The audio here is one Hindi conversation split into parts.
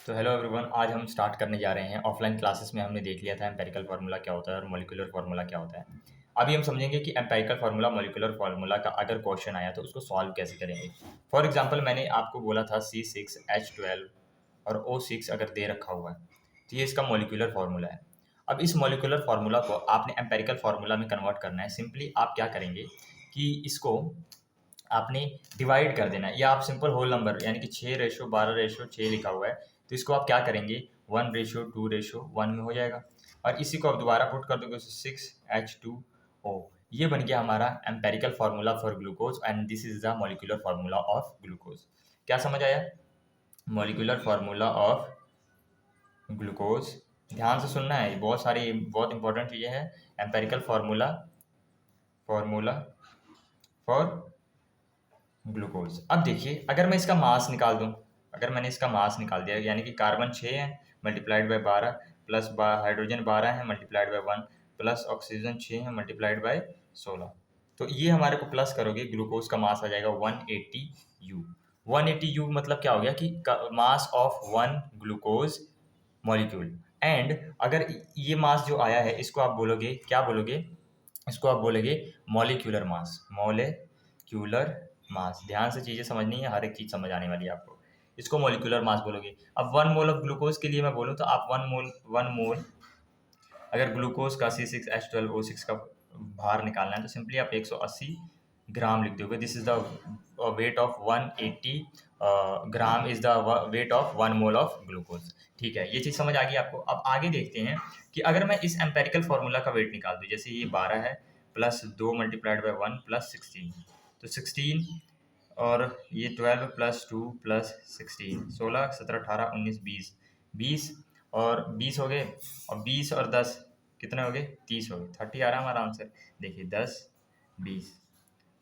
तो हेलो एवरीवन, आज हम स्टार्ट करने जा रहे हैं। ऑफलाइन क्लासेस में हमने देख लिया था एम्पेरिकल फार्मूला क्या होता है और मॉलिक्यूलर फार्मूला क्या होता है। अभी हम समझेंगे कि एम्पेरिकल फार्मूला मॉलिक्यूलर फार्मूला का अगर क्वेश्चन आया तो उसको सॉल्व कैसे करेंगे। फॉर एग्जांपल मैंने आपको बोला था C6H12 और O6 अगर दे रखा हुआ है तो ये इसका मॉलिक्यूलर फार्मूला है। अब इस मॉलिक्यूलर फार्मूला को आपने एम्पेरिकल फार्मूला में कन्वर्ट करना है। सिंपली आप क्या करेंगे कि इसको आपने डिवाइड कर देना है, या आप सिंपल होल नंबर यानी कि 6:12:6 लिखा हुआ है तो इसको आप क्या करेंगे 1:2:1 में हो जाएगा। और इसी को आप दोबारा पुट कर दोगे 6H2O। ये बन गया हमारा empirical formula for glucose and this is the molecular formula of glucose. क्या समझ आया? Molecular formula of glucose. ध्यान से सुनना है, ये बहुत सारी बहुत इंपॉर्टेंट चीज़ें हैं। Empirical formula formula for glucose. अब देखिए, अगर मैं इसका मास निकाल दूं, अगर मैंने इसका मास निकाल दिया यानी कि कार्बन 6 है मल्टीप्लाइड बाय 12 प्लस हाइड्रोजन 12 है मल्टीप्लाइड बाय 1 प्लस ऑक्सीजन 6 है मल्टीप्लाइड बाय 16, तो ये हमारे को प्लस करोगे ग्लूकोज का मास आ जाएगा 180 U। 180 U मतलब क्या हो गया कि mass of one glucose molecule. And अगर ये मास जो आया है इसको आप बोलोगे, क्या बोलोगे, इसको आप बोलोगे मॉलिक्यूलर मास। मॉलिक्यूलर मास, ध्यान से चीज़ें समझनी है, हर एक चीज़ समझ आने वाली है आपको। इसको मॉलिक्यूलर मास बोलोगे। अब 1 मोल ऑफ ग्लूकोज के लिए मैं बोलूँ तो आप 1 मोल अगर ग्लूकोज का C6H12O6 का भार निकालना है तो सिंपली आप 180 ग्राम लिख दोगे। This is the weight of 180 gram is the weight of 1 mole of glucose. ठीक है, ये चीज़ समझ आ गई आपको। अब आगे देखते हैं कि अगर मैं इस एम्पेरिकल फार्मूला का वेट निकाल दूँ, जैसे ये 12 है प्लस 2 मल्टीप्लाइड बाय 1 प्लस 16, तो 16 और ये 12 प्लस 2 प्लस 16, 16 17 18 19 20, 20 और 20 हो गए, और 20 और 10 कितने हो गए, 30 हो गए। 30 आ रहा है हमारा आंसर। देखिए 10 20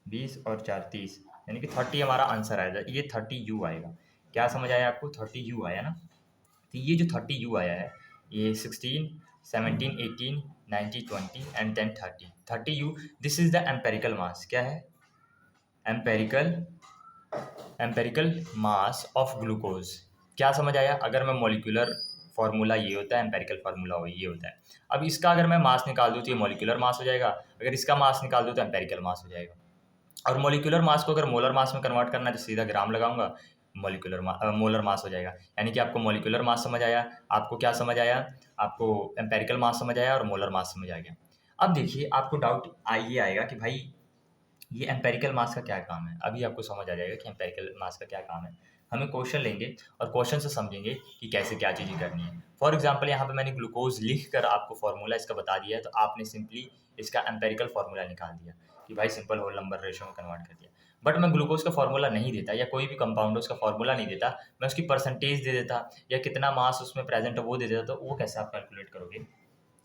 20 और 4 30, यानी कि 30 हमारा आंसर आएगा। ये 30U आएगा। क्या समझ आया आपको? 30U आया ना। तो ये जो 30U आया है, ये 16 17 18 19 20 and then 30 this is the empirical mass. क्या है? Empirical empirical mass of glucose. क्या समझ आया? अगर मैं मॉलिक्यूलर फार्मूला ये होता है, एम्पेरिकल फार्मूला हो ये होता है। अब इसका अगर मैं मास निकाल दूँ तो ये मॉलिक्यूलर मास हो जाएगा, अगर इसका मास निकाल दूँ तो एम्पेरिकल मास हो जाएगा। और मॉलिक्यूलर मास को अगर मोलर मास में कन्वर्ट करना है तो सीधा ग्राम लगाऊंगा, मोलर मास हो जाएगा। यानी कि आपको मॉलिक्यूलर मास समझ आया, आपको क्या समझ आया, आपको एम्पेरिकल मास समझ आया और मोलर मास समझ आ गया। अब देखिए, आपको डाउट ये आएगा कि भाई ये एम्पेरिकल मास का क्या काम है। अभी आपको समझ आ जाएगा कि एम्पेरिकल मास का क्या काम है। हमें क्वेश्चन लेंगे और क्वेश्चन से समझेंगे कि कैसे क्या चीज़ें करनी है। फॉर एग्जांपल यहाँ पे मैंने ग्लूकोज लिख कर आपको फार्मूला इसका बता दिया है, तो आपने सिंपली इसका एम्पेरिकल फार्मूला निकाल दिया कि भाई सिंपल होल नंबर रेशो में कन्वर्ट कर दिया। बट मैं ग्लूकोज का फार्मूला नहीं देता, या कोई भी कंपाउंड है उसका फार्मूला नहीं देता, मैं उसकी परसेंटेज दे देता या कितना मास उसमें प्रेजेंट है वो दे देता, तो वो कैसे आप कैलकुलेट करोगे।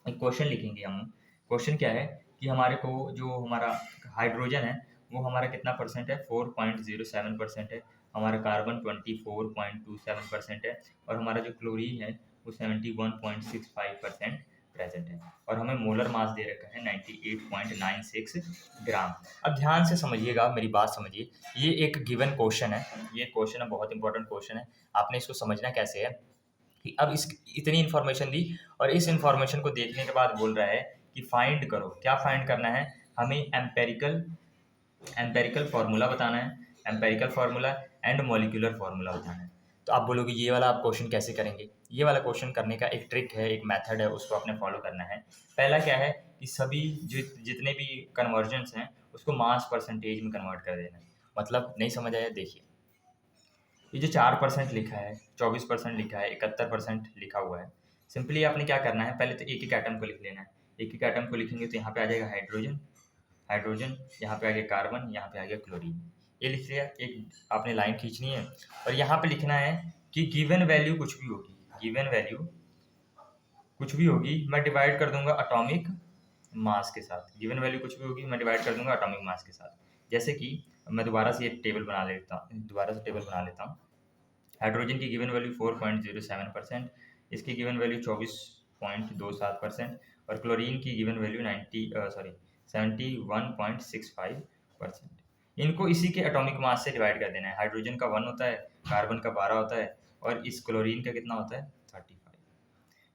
एक क्वेश्चन लिखेंगे हम। क्वेश्चन क्या है कि हमारे को जो हमारा हाइड्रोजन है वो हमारा कितना परसेंट है, 4.07% है। हमारा कार्बन 24.27% है। और हमारा जो क्लोरीन है वो 71.65% प्रेजेंट है। और हमें मोलर मास दे रखा है 98.96 ग्राम। अब ध्यान से समझिएगा, मेरी बात समझिए। ये एक गिवन क्वेश्चन है, ये क्वेश्चन है, बहुत इंपॉर्टेंट क्वेश्चन है। आपने इसको समझना कैसे है कि अब इस इतनी इन्फॉर्मेशन दी और इस इन्फॉर्मेशन को देखने के बाद बोल रहा है कि फाइंड करो। क्या फाइंड करना है? हमें एम्पेरिकल एम्पेरिकल फार्मूला बताना है, empirical formula and molecular formula बताना है। तो आप बोलोगे ये वाला आप क्वेश्चन कैसे करेंगे? ये वाला क्वेश्चन करने का एक ट्रिक है, एक मेथड है, उसको आपने फॉलो करना है। पहला क्या है कि सभी जितने भी कन्वर्जन्स हैं उसको मास परसेंटेज में कन्वर्ट कर देना है। मतलब नहीं समझ आया? देखिए, ये जो 4% लिखा है, 24% लिखा है, 71% लिखा हुआ है, सिंपली आपने क्या करना है, पहले तो एक एक एटम को लिख लेना है। एक एक एटम को लिखेंगे तो यहाँ पे आ जाएगा हाइड्रोजन, हाइड्रोजन, यहाँ पे आ गया कार्बन, यहाँ पे आ गया क्लोरीन। ये लिख लिया। एक आपने लाइन खींचनी है और यहाँ पे लिखना है कि गिवन वैल्यू कुछ भी होगी, गिवन वैल्यू कुछ भी होगी मैं डिवाइड कर दूंगा एटॉमिक मास के साथ। गिवन वैल्यू कुछ भी होगी मैं डिवाइड कर दूंगा एटॉमिक मास के साथ। जैसे कि मैं दोबारा से ये टेबल बना लेता हूँ, दोबारा से टेबल बना लेता हूँ। हाइड्रोजन की गिवन वैल्यू 4.07%, इसकी गिवन वैल्यू 24.27%, और क्लोरीन की गिवन वैल्यू 71.65%। इनको इसी के एटॉमिक मास से डिवाइड कर देना है। हाइड्रोजन का 1 होता है, कार्बन का 12 होता है, और इस क्लोरीन का कितना होता है 35।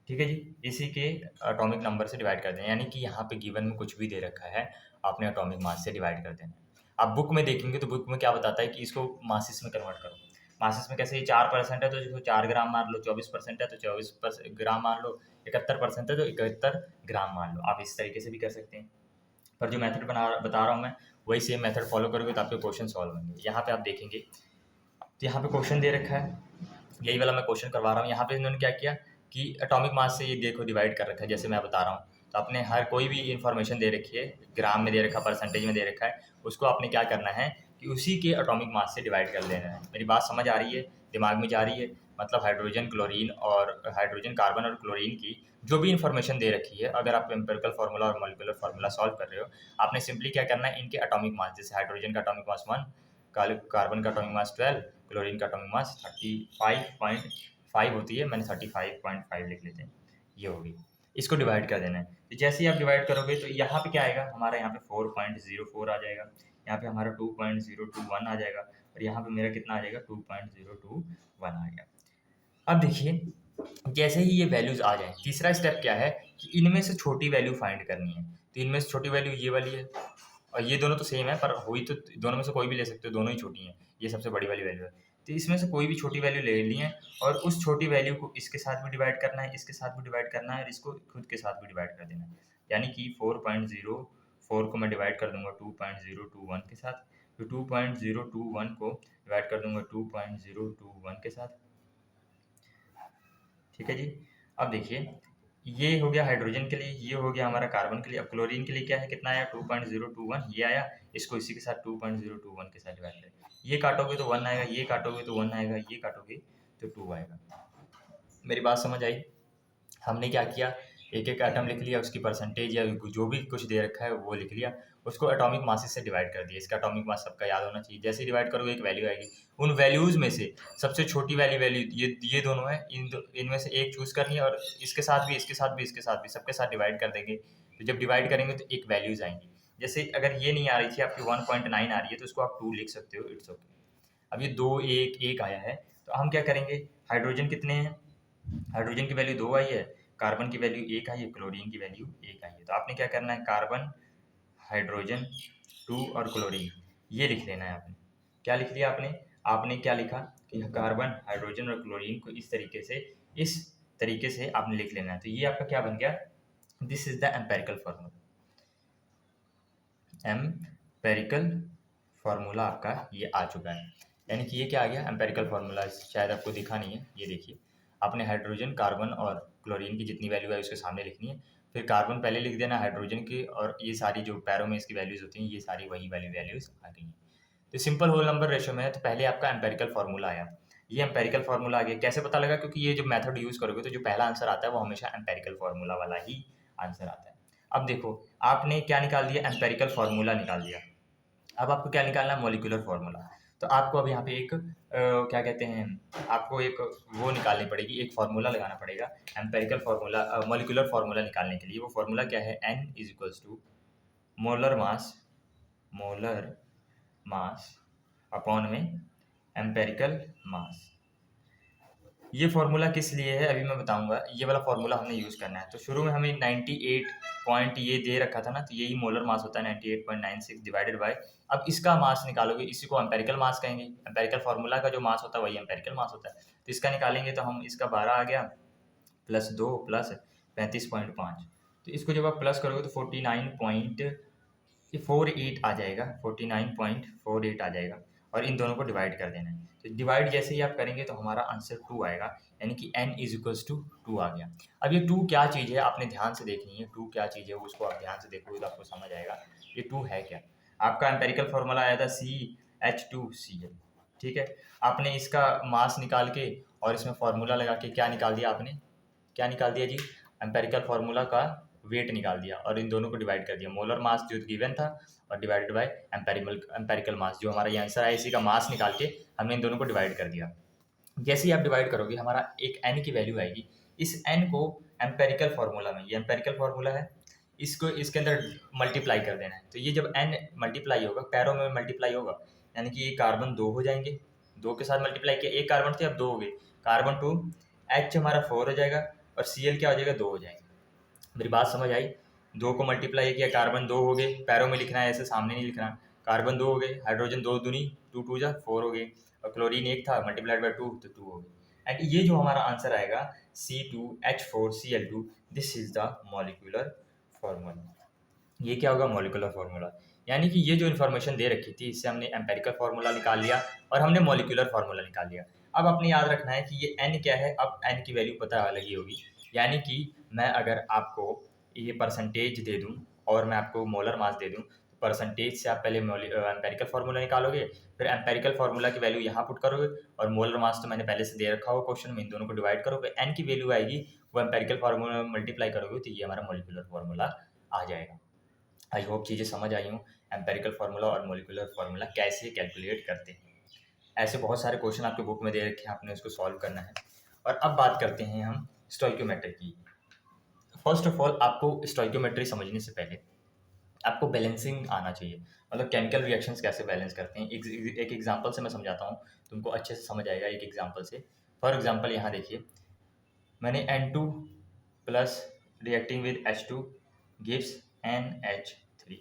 ठीक है जी, इसी के एटॉमिक नंबर से डिवाइड कर देना, यानी कि यहाँ पे गिवन में कुछ भी दे रखा है आपने एटॉमिक मास से डिवाइड कर देना है। आप बुक में देखेंगे तो बुक में क्या बताता है कि इसको मासिस में कन्वर्ट करो। मासिस में कैसे, ये 4% है तो इसको 4 ग्राम मान लो, 24% है तो 24 ग्राम मान लो, 71% है तो 71 ग्राम मान लो। आप इस तरीके से भी कर सकते हैं, पर जो मेथड बता रहा हूँ मैं वही सेम मेथड फॉलो करोगे तो आपके क्वेश्चन सॉल्व होंगे। यहाँ पे आप देखेंगे तो यहाँ पे क्वेश्चन दे रखा है, यही वाला मैं क्वेश्चन करवा रहा हूँ। यहाँ पे इन्होंने क्या किया कि एटॉमिक मास से ये देखो डिवाइड कर रखा है, जैसे मैं बता रहा हूँ। तो आपने हर कोई भी इन्फॉर्मेशन दे रखी है, ग्राम में दे रखा है, परसेंटेज में दे रखा है, उसको आपने क्या करना है कि उसी के एटॉमिक मास से डिवाइड कर लेना है। मेरी बात समझ आ रही है, दिमाग में जा रही है? मतलब हाइड्रोजन क्लोरीन और हाइड्रोजन कार्बन और क्लोरीन की जो भी इन्फॉर्मेशन दे रखी है, अगर आप एम्पिरिकल फार्मूला और मॉलिक्यूलर फार्मूला सॉल्व कर रहे हो, आपने सिंपली क्या करना है, इनके एटॉमिक मास, जैसे हाइड्रोजन का एटॉमिक मास 1, कार्बन का एटॉमिक मास 12, क्लोरीन का एटॉमिक मास 35.5 होती है, मैंने 35.5 लिख लेते हैं, ये होगी। इसको डिवाइड कर देना है। तो जैसे ही आप डिवाइड करोगे तो यहाँ पे क्या आएगा, हमारा यहाँ पे 4.04 आ जाएगा, यहाँ पे हमारा 2.021 आ जाएगा, और यहाँ पे मेरा कितना आ जाएगा 2.021 आ गया। अब देखिए, जैसे ही ये वैल्यूज आ जाए, तीसरा स्टेप क्या है कि इनमें से छोटी वैल्यू फाइंड करनी है। तो इनमें से छोटी वैल्यू ये वाली है, और ये दोनों तो सेम है, पर हुई तो दोनों में से कोई भी ले सकते हो, दोनों ही छोटी हैं। ये सबसे बड़ी वाली वैल्यू है, तो इसमें से कोई भी छोटी वैल्यू ले ली है, और उस छोटी वैल्यू को इसके साथ भी डिवाइड करना है, इसके साथ भी डिवाइड करना है, और इसको खुद के साथ भी डिवाइड कर देना है। यानी कि 4.04 को मैं डिवाइड कर दूंगा 2.021 के साथ, तो 2.021 को डिवाइड कर दूंगा 2.021 के साथ। ठीक है जी। अब देखिए, ये हो गया हाइड्रोजन के लिए, ये हो गया हमारा कार्बन के लिए। अब क्लोरीन के लिए क्या है, कितना आया 2.021, ये आया, इसको इसी के साथ 2.021 के साथ डिवाइड करें। ये काटोगे तो 1 आएगा, ये काटोगे तो 1 आएगा, ये काटोगे तो 2 आएगा। मेरी बात समझ आई? हमने क्या किया, एक एक एटम लिख लिया, उसकी परसेंटेज या जो भी कुछ दे रखा है वो लिख लिया, उसको एटॉमिक मासेस से डिवाइड कर दिया। इसका एटॉमिक मास सबका याद होना चाहिए। जैसे डिवाइड करोगे एक वैल्यू आएगी, उन वैल्यूज़ में से सबसे छोटी वाली वैल्यू ये दोनों है, इनमें से एक चूज़ करनी है, और इसके साथ भी, इसके साथ भी, इसके साथ भी, सबके साथ डिवाइड कर देंगे। तो जब डिवाइड करेंगे तो एक वैल्यूज़ आएंगी। जैसे अगर ये नहीं आ रही थी आपकी 1.9 आ रही है, तो उसको आप 2 लिख सकते हो, इट्स ओके। अब ये 2 1 1 आया है, तो हम क्या करेंगे, हाइड्रोजन कितने हैं, हाइड्रोजन की वैल्यू 2 आई है, कार्बन की वैल्यू 1 आई है, क्लोरीन की वैल्यू 1 आई है। तो आपने क्या करना है, कार्बन, हाइड्रोजन 2 और क्लोरीन ये लिख लेना है आपने। क्या लिख लिया आपने, आपने क्या लिखा कि कार्बन, हाइड्रोजन और क्लोरीन को इस तरीके से आपने लिख लेना है। तो ये आपका क्या बन गया, this is the empirical formula. Empirical formula आपका ये आ चुका है, यानी कि ये क्या आ गया, एम्पेरिकल फार्मूला। शायद आपको दिखा नहीं है, ये देखिए, आपने हाइड्रोजन, कार्बन और क्लोरीन की जितनी वैल्यू है उसके सामने लिखनी है, फिर कार्बन पहले लिख देना हाइड्रोजन की, और ये सारी जो पैरों में इसकी वैल्यूज़ होती हैं, ये सारी वही वाली वैल्यूज़ आ गई हैं। तो सिंपल होल नंबर रेशो में है, तो पहले आपका एम्पेरिकल फार्मूला आया, ये एम्पेरिकल फार्मूला आ गया। कैसे पता लगा, क्योंकि ये जो मेथड यूज़ करोगे तो जो पहला आंसर आता है वो हमेशा एम्पेरिकल फार्मूला वाला ही आंसर आता है। अब देखो, आपने क्या निकाल दिया, एम्पेरिकल फार्मूला निकाल दिया। अब आपको क्या निकालना है, मॉलिक्यूलर फार्मूला। तो आपको अब यहाँ पे एक क्या कहते हैं, आपको एक वो निकालनी पड़ेगी, एक फार्मूला लगाना पड़ेगा एम्पेरिकल फार्मूला, मॉलिक्यूलर फार्मूला निकालने के लिए। वो फार्मूला क्या है, N is equals to molar mass upon में एम्पेरिकल मास। ये फार्मूला किस लिए है अभी मैं बताऊंगा, ये वाला फार्मूला हमने यूज़ करना है। तो शुरू में हमें 98 पॉइंट ये दे रखा था ना, तो यही मोलर मास होता है 98.96 डिवाइडेड बाय, अब इसका मास निकालोगे, इसी को एम्पेरिकल मास कहेंगे। एम्पेरिकल फार्मूला का जो मास होता है वही एम्पेरिकल मास होता है। तो इसका निकालेंगे तो हम, इसका 12 आ गया, प्लस 2 प्लस 35.5, तो इसको जब आप प्लस करोगे तो 49.48 आ जाएगा, 49.48 आ जाएगा, और इन दोनों को डिवाइड कर देना है। तो डिवाइड जैसे ही आप करेंगे तो हमारा आंसर 2 आएगा, यानी कि n इज इक्वल्स टू 2 आ गया। अब ये 2 क्या चीज़ है आपने ध्यान से देखनी है, 2 क्या चीज़ है उसको आप ध्यान से देखोगे तो आपको समझ आएगा ये 2 है क्या। आपका एम्पेरिकल फार्मूला आया था CH2Cl, ठीक है। आपने इसका मास निकाल के और इसमें फार्मूला लगा के क्या निकाल दिया आपने, क्या निकाल दिया जी, एम्पेरिकल फार्मूला का वेट निकाल दिया, और इन दोनों को डिवाइड कर दिया। मोलर मास जो गिवन था और डिवाइडेड बाय एम्पेरिकल मास, जो हमारा ये आंसर है, इसी का मास निकाल के हमने इन दोनों को डिवाइड कर दिया। जैसे ही आप डिवाइड करोगे हमारा एक n की वैल्यू आएगी, इस n को एम्पेरिकल फार्मूला में, ये एम्पेरिकल फार्मूला है, इसको इसके अंदर मल्टीप्लाई कर देना है। तो ये जब n मल्टीप्लाई होगा, पैरों में मल्टीप्लाई होगा, यानी कि ये कार्बन 2 हो जाएंगे, 2 के साथ मल्टीप्लाई किया, एक कार्बन थे अब 2 हो गए, कार्बन 2, H हमारा 4 हो जाएगा और Cl क्या हो जाएगा, 2 हो जाएगा। मेरी बात समझ आई? 2 को मल्टीप्लाई किया, कार्बन 2 हो गए, पैरों में लिखना है, ऐसे सामने नहीं लिखना। कार्बन 2 हो गए, हाइड्रोजन 2 दूनी 2 2 जा 4 हो गए, और क्लोरीन 1 था, मल्टीप्लाइड बाय 2 तो 2 हो गए। एंड ये जो हमारा आंसर आएगा C2H4Cl2, this is the molecular formula. ये क्या होगा, मॉलिक्यूलर फार्मूला। यानी कि ये जो इन्फॉर्मेशन दे रखी थी, इससे हमने एम्पेरिकल फार्मूला निकाल लिया और हमने मॉलिक्यूलर फार्मूला निकाल लिया। अब अपने याद रखना है कि ये n क्या है। अब n की वैल्यू पता अलग ही होगी। यानी कि मैं अगर आपको ये परसेंटेज दे दूं और मैं आपको मोलर मास दे दूं, तो परसेंटेज से आप पहले एम्पेरिकल फार्मूला निकालोगे, फिर एम्पेरिकल फार्मूला की वैल्यू यहाँ पुट करोगे, और मोलर मास तो मैंने पहले से दे रखा होगा क्वेश्चन में, इन दोनों को डिवाइड करोगे, n की वैल्यू आएगी, वो एम्पेरिकल फार्मूला में मल्टीप्लाई करोगे तो ये हमारा मॉलिक्यूलर फार्मूला आ जाएगा। आई होप चीज़ें समझ आई हूँ, एम्पेरिकल फार्मूला और मॉलिक्यूलर फार्मूला कैसे कैलकुलेट करते हैं। ऐसे बहुत सारे क्वेश्चन आपके बुक में दे रखे हैं, आपने उसको सॉल्व करना है। और अब बात करते हैं हम स्टोइकियोमेट्री की। फर्स्ट ऑफ ऑल, आपको स्टोइकियोमेट्री समझने से पहले आपको बैलेंसिंग आना चाहिए, मतलब केमिकल रिएक्शंस कैसे बैलेंस करते हैं। एक एग्जांपल से मैं समझाता हूँ, तुमको अच्छे से समझ आएगा एक एग्जांपल से। फॉर एग्जांपल यहाँ देखिए, मैंने N2 plus reacting with H2 gives NH3।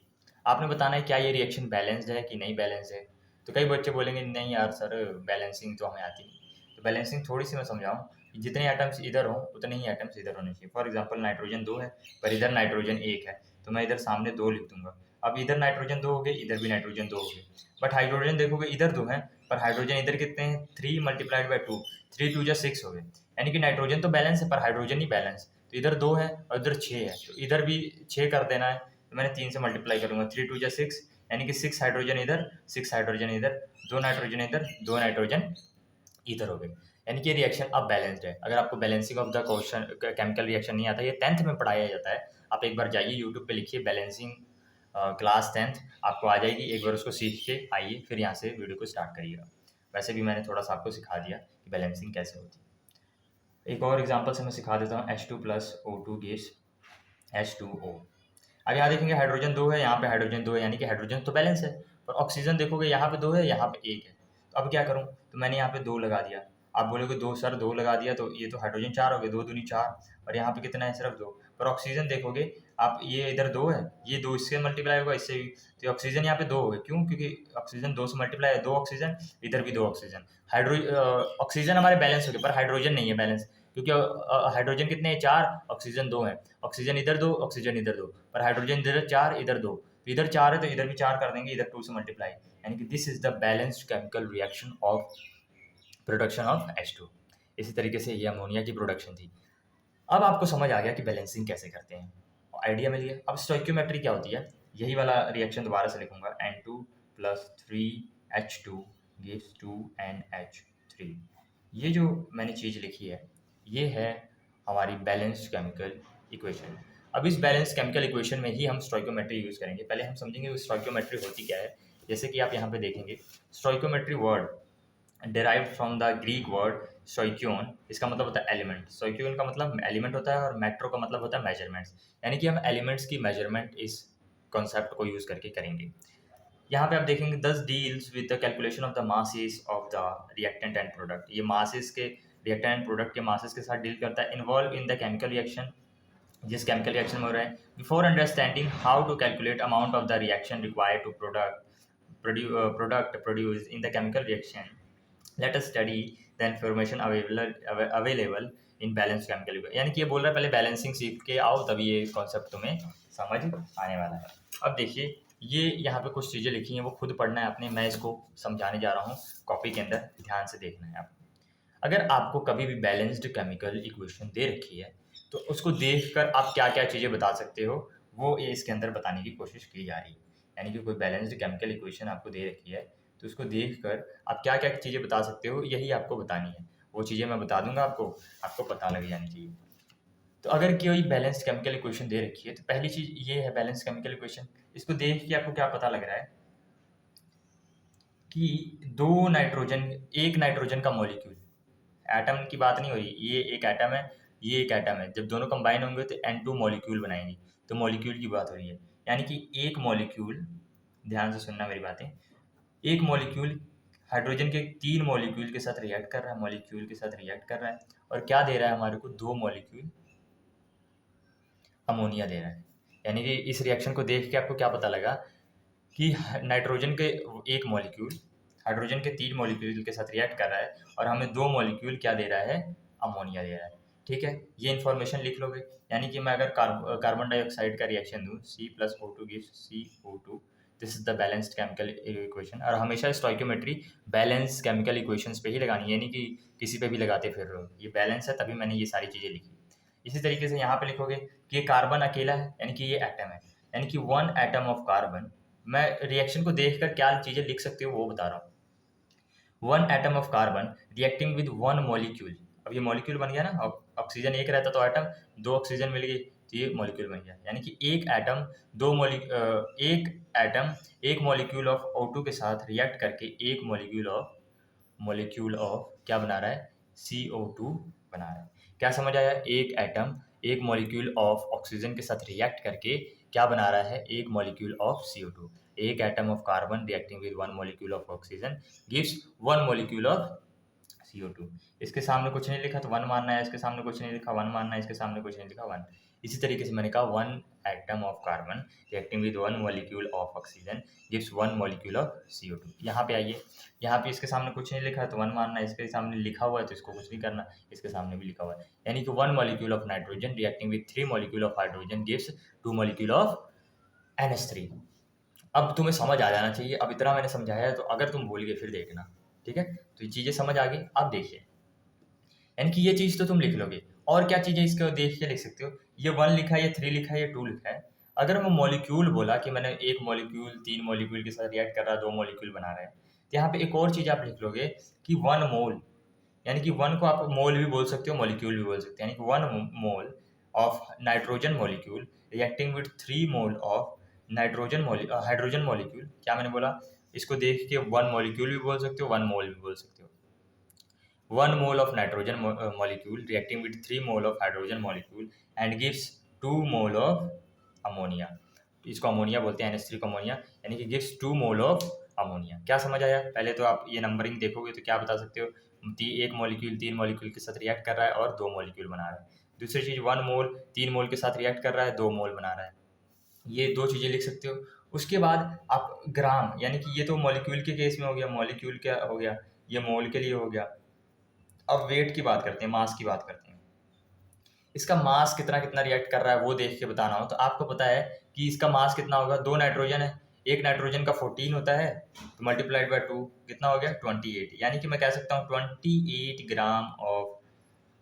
आपने बताना है क्या ये रिएक्शन बैलेंस्ड है कि नहीं बैलेंस्ड है। तो कई बच्चे बोलेंगे नहीं यार सर, बैलेंसिंग तो हमें आती नहीं। तो बैलेंसिंग थोड़ी सी मैं समझाऊं कि जितने एटम्स इधर हों उतने ही एटम्स इधर होने चाहिए। फॉर एग्जांपल नाइट्रोजन 2 है पर इधर नाइट्रोजन 1 है, तो मैं इधर सामने 2 लिख दूंगा। अब इधर नाइट्रोजन 2 हो गए, इधर भी नाइट्रोजन 2 हो गए। बट हाइड्रोजन देखोगे इधर 2 है, पर हाइड्रोजन इधर कितने हैं, 3 मल्टीप्लाइड बाई 2, 3 2 जा 6 हो गए। यानी कि नाइट्रोजन तो बैलेंस है पर हाइड्रोजन ही बैलेंस। तो इधर 2 है और इधर 6 है, तो इधर भी 6 कर देना है। तो मैंने 3 से मल्टीप्लाई करूंगा, 3 2 जा 6, यानी कि 6 हाइड्रोजन इधर, 6 हाइड्रोजन इधर, 2 नाइट्रोजन इधर, 2 नाइट्रोजन इधर हो गए। यानी कि रिएक्शन अब बैलेंस्ड है। अगर आपको balancing of the question chemical reaction नहीं आता, ये 10th में पढ़ाया जाता है। आप एक बार जाइए यूट्यूब पे लिखिए बैलेंसिंग क्लास 10th, आपको आ जाएगी। एक बार उसको सीख के आइए, फिर यहाँ से वीडियो को स्टार्ट करिएगा। वैसे भी मैंने थोड़ा सा आपको सिखा दिया कि बैलेंसिंग कैसे होती है। एक और एग्जांपल से मैं सिखा देता हूँ, H2 plus O2 gives H2O। अब यहाँ देखेंगे हाइड्रोजन 2 है, यहाँ पे हाइड्रोजन 2 है, यानी कि हाइड्रोजन तो बैलेंस है। पर ऑक्सीजन देखोगे यहाँ पे 2 है, यहाँ पे 1 है। तो अब क्या करूँ, तो मैंने यहाँ पे 2 लगा दिया। आप बोलोगे 2 सर 2 लगा दिया तो ये तो हाइड्रोजन 4 हो गए, 2 दूनी 4, और यहाँ पे कितना है, सिर्फ 2। पर ऑक्सीजन देखोगे आप, ये इधर 2 है, ये 2 इससे मल्टीप्लाई होगा, इससे भी, तो ऑक्सीजन यहाँ पे 2 हो गए। क्यों? क्योंकि ऑक्सीजन 2 से मल्टीप्लाई है, 2 ऑक्सीजन, इधर भी 2 ऑक्सीजन। ऑक्सीजन हमारे बैलेंस हो गए, पर हाइड्रोजन नहीं है बैलेंस, क्योंकि हाइड्रोजन कितने हैं, 4, ऑक्सीजन 2 है। ऑक्सीजन इधर 2, ऑक्सीजन इधर 2, पर हाइड्रोजन इधर 4, इधर 2, तो इधर 4 है तो इधर भी 4 कर देंगे, इधर 2 से मल्टीप्लाई। यानी कि this is the balanced chemical reaction of production of H2। इसी तरीके से ये अमोनिया की प्रोडक्शन थी। अब आपको समझ आ गया कि बैलेंसिंग कैसे करते हैं, आइडिया मिल गया। अब स्टोइकियोमेट्री क्या होती है, यही वाला रिएक्शन दोबारा से लिखूंगा, N2 plus 3H2 gives 2NH3। ये जो मैंने चीज़ लिखी है, ये है हमारी बैलेंस्ड केमिकल इक्वेशन। अब इस बैलेंस केमिकल इक्वेशन में ही हम स्टोइकियोमेट्री यूज़ करेंगे। पहले हम समझेंगे स्टोइकियोमेट्री होती क्या है। जैसे कि आप यहाँ पे देखेंगे, stoichiometry word derived from the Greek word stoichion। इसका मतलब होता है एलिमेंट। stoichion का मतलब एलिमेंट होता है और मेट्रो का मतलब होता है मेजरमेंट्स। यानी कि हम एलिमेंट्स की मेजरमेंट इस कॉन्सेप्ट को यूज़ करके करेंगे। यहाँ पे आप देखेंगे this deals with the calculation of the masses of the reactant and product. ये मासेस के, रिएक्टेंट एंड प्रोडक्ट के मासेस के साथ डील करता है। Involve in the chemical reaction, जिस केमिकल रिएक्शन में हो रहा है। Before understanding how to calculate amount of the reaction required to product produce in the chemical reaction, let us study the information available in balance chemical. यानी कि ये बोल रहा है पहले बैलेंसिंग सीख के आओ, तभी ये कॉन्सेप्ट तुम्हें समझ आने वाला है। अब देखिए, ये यहाँ पे कुछ चीज़ें लिखी हैं, वो खुद पढ़ना है आपने, मैं इसको समझाने जा रहा हूँ कॉपी के अंदर, ध्यान से देखना है आपको। अगर आपको कभी भी बैलेंस्ड केमिकल इक्वेशन दे रखी है, तो उसको देखकर आप क्या क्या चीज़ें बता सकते हो, वो ये इसके अंदर बताने की कोशिश की जा रही है। यानी कि कोई बैलेंस्ड केमिकल इक्वेशन आपको दे रखी है, तो उसको देखकर आप क्या क्या चीज़ें बता सकते हो, यही आपको बतानी है। वो चीज़ें मैं बता दूंगा आपको, आपको पता लग जानी चाहिए। तो अगर कोई बैलेंस्ड केमिकल इक्वेशन दे रखी है, तो पहली चीज़ ये है बैलेंस्ड केमिकल इक्वेशन। इसको देख के आपको क्या पता लग रहा है कि एक नाइट्रोजन का मॉलिक्यूल, एटम की बात नहीं हो रही, ये एक एटम है, ये एक एटम है, जब दोनों कंबाइन होंगे तो N2 मॉलिक्यूल बनाएंगे, तो मॉलिक्यूल की बात हो रही है। यानी कि एक मॉलिक्यूल, ध्यान से सुनना मेरी बातें, एक मॉलिक्यूल हाइड्रोजन के 3 मॉलिक्यूल के साथ रिएक्ट कर रहा है, मॉलिक्यूल के साथ रिएक्ट कर रहा है, और क्या दे रहा है हमारे को, 2 मॉलिक्यूल अमोनिया दे रहा है। यानी कि इस रिएक्शन को देख के आपको क्या पता लगा कि नाइट्रोजन के एक मॉलिक्यूल हाइड्रोजन के 3 मॉलिक्यूल के साथ रिएक्ट कर रहा है और हमें 2 मॉलिक्यूल क्या दे रहा है, अमोनिया दे रहा है। ठीक है, ये इन्फॉर्मेशन लिख लोगे। यानी कि मैं अगर कार्बन डाइऑक्साइड का रिएक्शन दूँ, C+O2 gives CO2, this is the balanced chemical equation. और हमेशा स्टोइकियोमेट्री बैलेंस केमिकल इक्वेशंस पे ही लगानी है, यानी कि किसी पे भी लगाते फिर रहो। ये बैलेंस है, तभी मैंने ये सारी चीज़ें लिखी। इसी तरीके से यहाँ पे लिखोगे कि ये कार्बन अकेला है, यानी कि ये एटम है, यानी कि 1 एटम ऑफ कार्बन। मैं रिएक्शन को देखकर क्या चीज़ें लिख सकते हो वो बता रहा हूँ। 1 atom of carbon reacting with 1 molecule. अब ये मॉलिक्यूल बन गया ना, अब ऑक्सीजन एक रहता तो एटम, 2 ऑक्सीजन मिल गई तो ये मॉलिक्यूल बन गया। यानी कि एक एटम एक मॉलिक्यूल ऑफ O2 के साथ रिएक्ट करके एक मॉलिक्यूल ऑफ क्या बना रहा है, CO2 बना रहा है। क्या समझ आया? एक एटम एक मॉलिक्यूल ऑफ ऑक्सीजन के साथ रिएक्ट करके क्या बना रहा है, एक मॉलिक्यूल ऑफ CO2। एक atom of carbon reacting with 1 molecule of oxygen gives 1 molecule of CO2। इसके सामने कुछ नहीं लिखा तो 1 मानना है, इसके सामने कुछ नहीं लिखा 1 मानना है, इसके सामने कुछ नहीं लिखा 1। इसी तरीके से मैंने कहा 1 atom of carbon reacting with 1 molecule of oxygen gives 1 molecule of CO2। यहाँ पे आइए, यहाँ पे इसके सामने कुछ नहीं लिखा है तो 1 मानना है, इसके सामने लिखा हुआ है तो इसको कुछ नहीं करना, इसके सामने भी लिखा हुआ है। यानी कि 1 molecule of nitrogen reacting with 3 molecule of hydrogen gives 2 molecule of NH3। अब तुम्हें समझ आ जाना चाहिए। अब इतना मैंने समझाया है तो अगर तुम भूल गए फिर देखना। ठीक है, तो ये चीज़ें समझ आ गई। अब देखिए, यानी कि ये चीज़ तो तुम लिख लोगे, और क्या चीज़ें इसको देख के लिख सकते हो। ये 1 लिखा है, ये 3 लिखा है, ये 2 लिखा है। अगर मैं मॉलिक्यूल बोला कि मैंने एक मॉलिक्यूल 3 मॉलिक्यूल के साथ रिएक्ट कर रहा है, 2 मॉलिक्यूल बना रहा है, तो यहाँ पे एक और चीज़ आप लिख लोगे कि 1 मोल, यानी कि 1 को आप मोल भी बोल सकते हो, मॉलिक्यूल भी बोल सकते हो। यानी कि 1 mole of nitrogen molecule reacting with 3 mole of hydrogen molecule. क्या मैंने बोला? इसको देख के 1 मॉलिक्यूल भी बोल सकते हो, 1 मोल भी बोल सकते हो। 1 mole of nitrogen molecule reacting with 3 mole of hydrogen molecule and gives 2 mole of ammonia। इसको अमोनिया बोलते हैं, NH3 को अमोनिया, यानी कि गिव्स 2 मोल ऑफ अमोनिया। क्या समझ आया? पहले तो आप ये नंबरिंग देखोगे तो क्या बता सकते हो, एक मॉलिक्यूल 3 मॉलिक्यूल के साथ रिएक्ट कर रहा है और 2 मॉलिक्यूल बना रहा है। दूसरी चीज़, 1 मोल 3 मोल के साथ रिएक्ट कर रहा है, 2 मोल बना रहा है। ये 2 चीज़ें लिख सकते हो। उसके बाद आप ग्राम, यानी कि ये तो मॉलिक्यूल के केस में हो गया, मॉलिक्यूल क्या हो गया, ये मोल के लिए हो गया। अब वेट की बात करते हैं, मास की बात करते हैं। इसका मास कितना कितना रिएक्ट कर रहा है वो देख के बताना हो तो आपको पता है कि इसका मास कितना होगा। 2 नाइट्रोजन है, एक नाइट्रोजन का 14 होता है तो मल्टीप्लाइड बाय 2 कितना हो गया, 28। यानी कि मैं कह सकता हूँ 28 gram of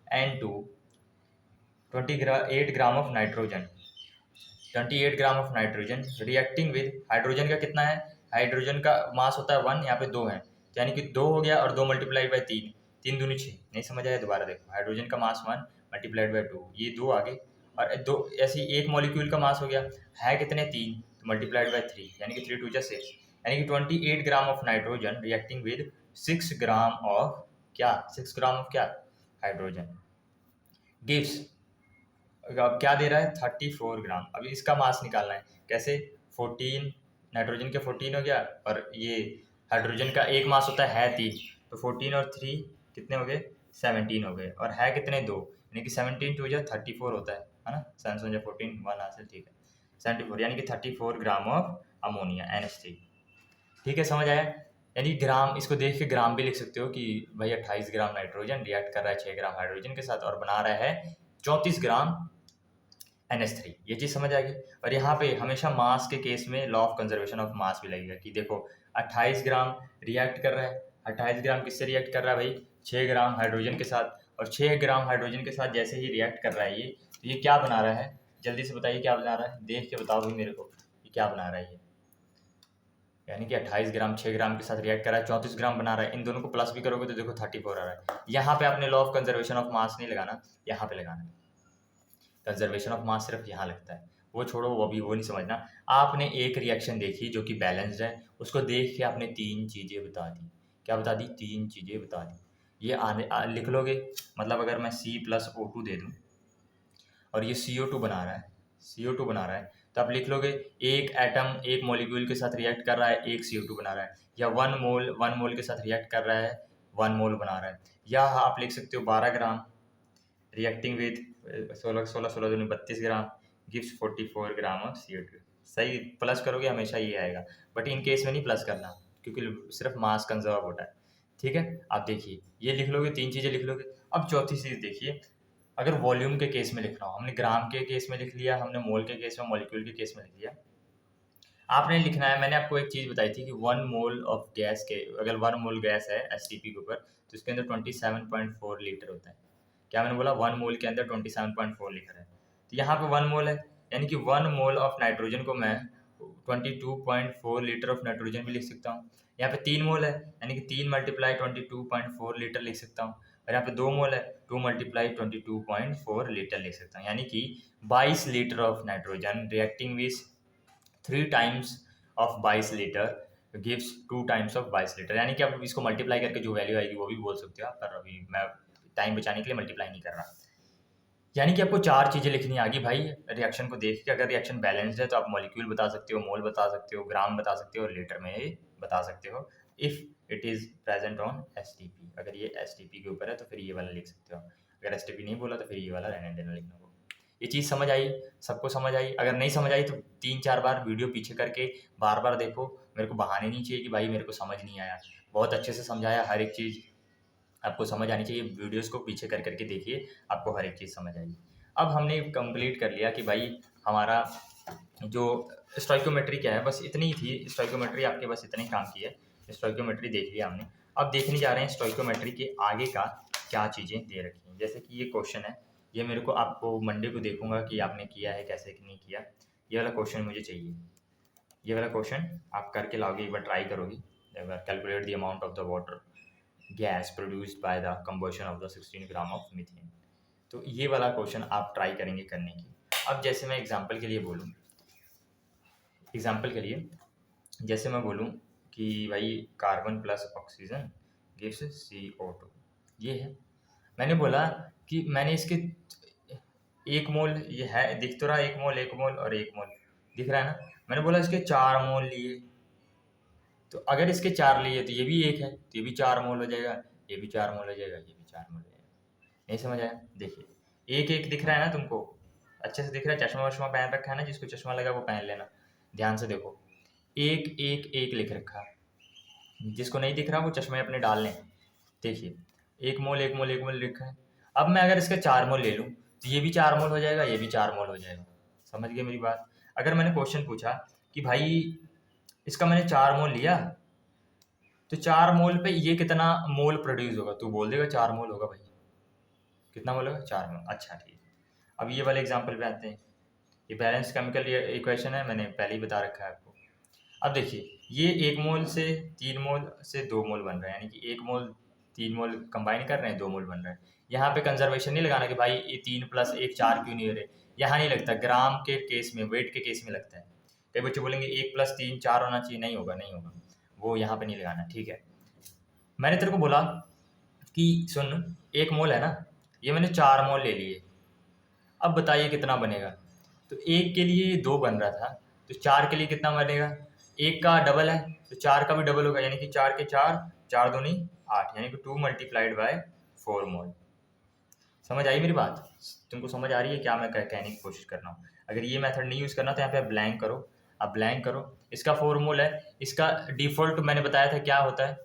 N2, 28 gram of nitrogen, 28 gram of nitrogen reacting with hydrogen का कितना है, हाइड्रोजन का मास होता है 1, यहाँ पे 2 है, तो यानी कि 2 हो गया और 2 मल्टीप्लाइड बाई 3, 3 दूनी 6। नहीं समझ आया? दोबारा देखो, हाइड्रोजन का मास 1 मल्टीप्लाइड बाई 2, ये 2 आगे, और 2 ऐसे ही एक मॉलिक्यूल का मास हो गया है कितने, 3, तो मल्टीप्लाइड बाई 3, यानी कि 3 2 6, यानी कि 28 gram of nitrogen reacting with 6 gram of क्या, 6 ग्राम ऑफ क्या, हाइड्रोजन गिव्स, अब क्या दे रहा है, 34 ग्राम। अभी इसका मास निकालना है, कैसे, 14 नाइट्रोजन के 14 हो गया और ये हाइड्रोजन का एक मास होता है 3, तो 14 और 3 कितने हो गए, 17 हो गए, और है कितने, 2, यानी कि 17 2 जा 34 होता है ना, 7 जा 14, 1 हासिल, ठीक है 74, यानी कि 34 ग्राम ऑफ अमोनिया NH3। ठीक है, समझ आया? यानी ग्राम, इसको देख के ग्राम भी लिख सकते हो कि भाई 28 ग्राम नाइट्रोजन रिएक्ट कर रहा है 6 ग्राम हाइड्रोजन के साथ और बना रहा है 34 ग्राम NH3। ये चीज़ समझ आ गई। और यहाँ पे हमेशा मास के केस में law of conservation of mass भी लगेगा कि देखो 28 ग्राम रिएक्ट कर रहा है, 28 ग्राम किससे रिएक्ट कर रहा है भाई, 6 ग्राम हाइड्रोजन के साथ, और 6 ग्राम हाइड्रोजन के साथ जैसे ही रिएक्ट कर रहा है ये, तो ये क्या बना रहा है, जल्दी से बताइए क्या बना रहा है, देख के बताओ भाई मेरे को, ये क्या बना रहा है ये, यानी कि 28 ग्राम 6 ग्राम के साथ रिएक्ट कर रहा है, 34 ग्राम बना रहा है। इन दोनों को प्लस भी करोगे तो देखो 34 आ रहा है। यहाँ पे आपने law of conservation of mass नहीं लगाना, यहाँ पे लगाना है। कंजर्वेशन ऑफ मास सिर्फ यहाँ लगता है, वो छोड़ो, वो नहीं समझना। आपने एक रिएक्शन देखी जो कि बैलेंस्ड है, उसको देख के आपने 3 चीज़ें बता दी। क्या बता दी, 3 चीज़ें बता दी। ये लिख लोगे, मतलब अगर मैं C+O2 दे दूँ और ये CO2 बना रहा है, CO2 बना रहा है, तो आप लिख लोगे एक एटम एक मॉलिक्यूल के साथ रिएक्ट कर रहा है, एक CO2 बना रहा है, या 1 मोल के साथ रिएक्ट कर रहा है, 1 मोल बना रहा है, या आप लिख सकते हो 12 gram reacting with 16 32 gram gives 44 gram of CO2। सही प्लस करोगे हमेशा ये आएगा, बट इन केस में नहीं प्लस करना क्योंकि सिर्फ मास कंजर्व होता है। ठीक है, आप देखिए ये लिख लोगे, 3 चीज़ें लिख लोगे। अब चौथी चीज़ देखिए, अगर वॉल्यूम के केस में लिख रहा हूँ, हमने ग्राम के केस में लिख लिया, हमने मोल के केस में, मॉलिक्यूल के केस में लिख लिया। आपने लिखना है, मैंने आपको एक चीज़ बताई थी कि 1 मोल ऑफ गैस के, अगर 1 मोल गैस है STP के ऊपर तो इसके अंदर 27.4 लीटर होता है। क्या मैंने बोला? 1 मोल के अंदर 27.4 लीटर है। तो यहाँ पे 1 मोल है, यानी कि 1 मोल ऑफ नाइट्रोजन को मैं 22.4 लीटर ऑफ नाइट्रोजन भी लिख सकता हूँ। यहाँ पे 3 मोल है, यानी कि 3 मल्टीप्लाई 22.4 लीटर लिख सकता हूँ। और यहाँ पे 2 मोल है, 2 मल्टीप्लाई 22.4 लीटर लिख सकता हूँ, यानी कि 22 litre of nitrogen reacting with 3 times of 22 litre gives 2 times of 22 litre. यानी कि आप इसको मल्टीप्लाई करके जो वैल्यू आएगी वो भी बोल सकते हो आप, पर अभी मैं टाइम बचाने के लिए मल्टीप्लाई नहीं कर रहा। यानी कि आपको 4 चीज़ें लिखनी आ गई भाई रिएक्शन को देख के। अगर रिएक्शन बैलेंस्ड है तो आप मॉलिक्यूल बता सकते हो, मोल बता सकते हो, ग्राम बता सकते हो और लीटर में बता सकते हो। If it is present on STP, अगर ये STP के ऊपर है तो फिर ये वाला लिख सकते हो। अगर STP नहीं बोला तो फिर ये वाला रहने देना लिखना को। ये चीज़ समझ आई? सबको समझ आई? अगर नहीं समझ आई तो 3-4 बार वीडियो पीछे करके बार बार देखो। मेरे को बहाने नहीं चाहिए कि भाई मेरे को समझ नहीं आया। बहुत अच्छे से समझाया, हर एक चीज़ आपको समझ आनी चाहिए। वीडियोस को पीछे कर करके देखिए, आपको हर एक चीज़ समझ आएगी। अब हमने कंप्लीट कर लिया कि भाई हमारा जो स्टोइकोमेट्री क्या है, बस इतनी ही थी स्टोइकोमेट्री, आपके बस इतने ही काम की है। स्टोइकोमेट्री देख लिया हमने। अब देखने जा रहे हैं स्टोइकोमेट्री के आगे का क्या चीज़ें दे रखी हैं। जैसे कि ये क्वेश्चन है, ये मेरे को आपको मंडे को देखूंगा कि आपने किया है कैसे कि नहीं किया। ये वाला क्वेश्चन मुझे चाहिए। ये वाला क्वेश्चन आप करके लाओगे, एक बार ट्राई करोगे। Calculate the amount of the water gas produced by the combustion of the 16 gram of methane. तो ये वाला क्वेश्चन आप ट्राई करेंगे करने की। अब जैसे मैं एग्जांपल के लिए बोलूँ, एग्जांपल के लिए जैसे मैं बोलूँ कि भाई carbon plus oxygen gives CO2, ये है। मैंने बोला कि मैंने इसके 1 मोल, ये है दिख तो रहा है 1 मोल 1 मोल और 1 मोल दिख रहा है ना। मैंने बोला इसके 4 मोल लिए, तो अगर इसके 4 लिए तो ये भी 1 है, तो ये भी 4 मोल हो जाएगा, ये भी 4 मोल हो जाएगा, ये भी 4 मोल हो जाएगा। नहीं समझ आया? देखिए 1-1 दिख रहा है ना तुमको, अच्छे से दिख रहा है। चश्मा वश्मा पहन रखा है ना, जिसको चश्मा लगा वो पहन लेना। ध्यान से देखो, 1-1-1 लिख रखा है, जिसको नहीं दिख रहा वो चश्मे अपने डाल लें। देखिए 1 मोल 1 मोल 1 मोल लिखा है। अब मैं अगर इसके 4 मोल ले लूँ तो ये भी 4 मोल हो जाएगा, ये भी 4 मोल हो जाएगा। समझ गए मेरी बात? अगर मैंने क्वेश्चन पूछा कि भाई इसका मैंने 4 मोल लिया, तो 4 मोल पे ये कितना मोल प्रोड्यूस होगा, तू बोल देगा 4 मोल होगा भाई। कितना मोल होगा? 4 मोल। अच्छा ठीक है, अब ये वाले एग्जाम्पल पे आते हैं। ये बैलेंस केमिकल इक्वेशन है, मैंने पहले ही बता रखा है आपको। अब देखिए ये 1 मोल से 3 मोल से 2 मोल बन रहा है, यानी कि 1 मोल 3 मोल कंबाइन कर रहे हैं, 2 मोल बन रहा है। यहाँ पे कंजर्वेशन नहीं लगाना कि भाई ये 3 + 1 4 क्यों नहीं हो रहे। यहाँ नहीं लगता, ग्राम के केस में, वेट के केस में लगता है। कई बच्चे बोलेंगे 1 + 3 4 होना चाहिए, नहीं होगा, नहीं होगा, वो यहाँ पे नहीं लगाना। ठीक है, मैंने तेरे को बोला कि सुन 1 मोल है ना, ये मैंने 4 मोल ले लिए। अब बताइए कितना बनेगा। तो 1 के लिए 2 बन रहा था, तो 4 के लिए कितना बनेगा? 1 का डबल है तो 4 का भी डबल होगा, यानी कि 4 के 4, 4 दूनी 8, यानी कि 2 × 4 मोल। समझ आई मेरी बात? तुमको समझ आ रही है क्या मैं कहने की कोशिश कर रहा हूँ? अगर ये मेथड नहीं यूज़ करना तो यहाँ पे ब्लैंक करो, आप ब्लैंक करो। इसका 4 मोल है, इसका डिफ़ॉल्ट मैंने बताया था क्या होता है।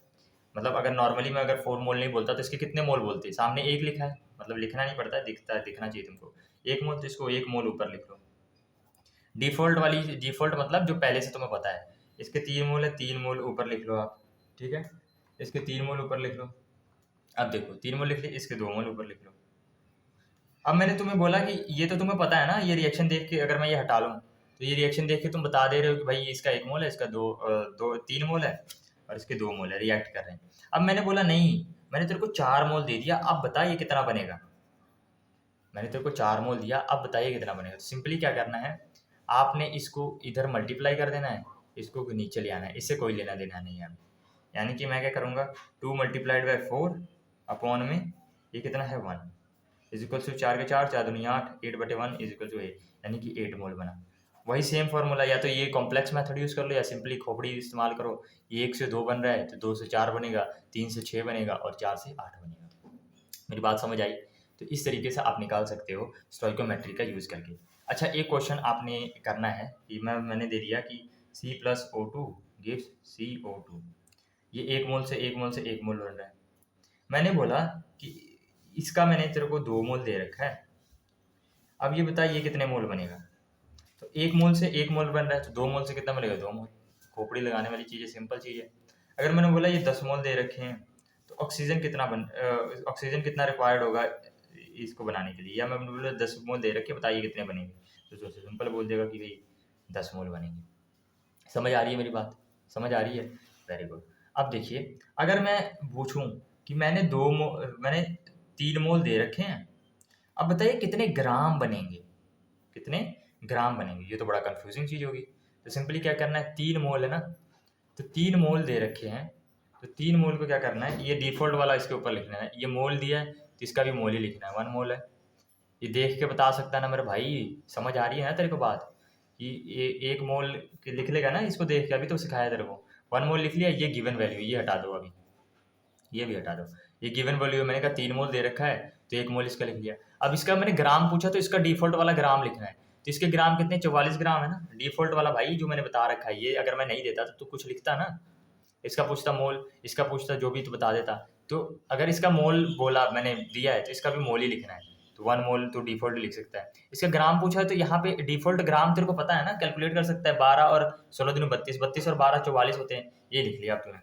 मतलब अगर नॉर्मली मैं अगर 4 मोल नहीं बोलता तो इसके कितने मोल बोलते? सामने 1 लिखा है, मतलब लिखना नहीं पड़ता, दिखना चाहिए तुमको 1 मोल, तो इसको 1 मोल ऊपर लिख लो। डिफ़ॉल्ट वाली, डिफ़ॉल्ट मतलब जो पहले से तुम्हें पता है। इसके 3 मोल है, 3 मोल ऊपर लिख लो आप। ठीक है, इसके 3 मोल ऊपर लिख लो। अब देखो 3 मोल लिख लिए, इसके 2 मोल ऊपर लिख लो। अब मैंने तुम्हें बोला कि ये तो तुम्हें पता है ना, ये रिएक्शन देख के अगर मैं ये हटा लूँ तो ये रिएक्शन देख के तुम बता दे रहे हो कि भाई इसका 1 मोल है, इसका 3 मोल है और इसके 2 मोल है, रिएक्ट कर रहे हैं। अब मैंने बोला नहीं, मैंने तेरे को 4 मोल दे दिया, अब बता ये कितना बनेगा। मैंने तेरे को 4 मोल दिया, अब बताइए कितना बनेगा। तो सिंपली क्या करना है, आपने इसको इधर मल्टीप्लाई कर देना है, इसको नीचे ले आना है, इससे कोई लेना देना नहीं है हमें। यानी कि मैं क्या करूँगा, 2 × 4 अपॉन में ये कितना है 1 इज इक्वल टू 4 के 4, 4 दूनी 8, 8/1 इज इक्वल टू 8, यानी कि 8 मोल बना। वही सेम फार्मूला, या तो ये कॉम्प्लेक्स मेथड यूज़ कर लो या सिंपली खोपड़ी इस्तेमाल करो। ये 1 से 2 बन रहा है तो 2 से 4 बनेगा, 3 से 6 बनेगा और 4 से 8 बनेगा। मेरी बात समझ आई? तो इस तरीके से आप निकाल सकते हो स्टोइकोमेट्री का यूज़ करके। अच्छा, एक क्वेश्चन आपने करना है कि मैंने दे दिया कि C+O2 गिव्स CO2। ये 1 मोल से 1 मोल से 1 मोल बन रहा है। मैंने बोला कि इसका मैंने तेरे को 2 मोल दे रखा है, अब ये बता ये कितने मोल बनेगा। तो 1 मोल से 1 मोल बन रहा है तो 2 मोल से कितना बनेगा, 2 मोल। खोपड़ी लगाने वाली चीज़ है, सिंपल चीज़ है। अगर मैंने बोला ये 10 मोल दे रखे हैं तो ऑक्सीजन कितना रिक्वायर्ड होगा इसको बनाने के लिए, या मैं बोला 10 मोल दे रखे, बताइए कितने बनेंगे, तो सोचो सिंपल बोल देगा कि भाई 10 मोल बनेंगे। समझ आ रही है मेरी बात? समझ आ रही है? Very good. अब देखिए, अगर मैं पूछूं कि मैंने 3 मोल दे रखे हैं, अब बताइए कितने ग्राम बनेंगे, कितने ग्राम बनेंगे। ये तो बड़ा कंफ्यूजिंग चीज़ होगी। तो सिंपली क्या करना है, 3 मोल है ना, तो 3 मोल दे रखे हैं, तो 3 मोल को क्या करना है, ये डिफ़ॉल्ट वाला इसके ऊपर लिखना है। ये मोल दिया है तो इसका भी मोल ही लिखना है, 1 मोल है। ये देख के बता सकता है ना मेरे भाई, समझ आ रही है ना तेरे को बात? कि ये 1 मोल लिख लेगा ना इसको देख के, अभी तो सिखाया तेरे को। 1 मोल लिख लिया, ये गिवन वैल्यू, ये हटा दो अभी, ये भी हटा दो। ये गिवन वैल्यू मैंने कहा 3 मोल दे रखा है तो 1 मोल इसका लिख लिया। अब इसका मैंने ग्राम पूछा तो इसका डिफ़ॉल्ट वाला ग्राम लिखना है। तो इसके ग्राम कितने, 44 ग्राम है ना, डिफ़ॉल्ट वाला भाई जो मैंने बता रखा है। ये अगर मैं नहीं देता तो तू कुछ लिखता ना, इसका पूछता मोल, इसका पूछता जो भी तू बता देता। तो अगर इसका मोल बोला मैंने दिया है तो इसका भी मोल ही लिखना है। तो 1 मोल तो डिफ़ॉल्ट लिख सकता है। इसका ग्राम पूछा है तो यहाँ पे डिफ़ॉल्ट ग्राम तेरे को पता है ना, कैलकुलेट कर सकता है। 12 और 16 दूनी 32, 32 और 12 44 होते हैं, ये लिख लिया अब तूने।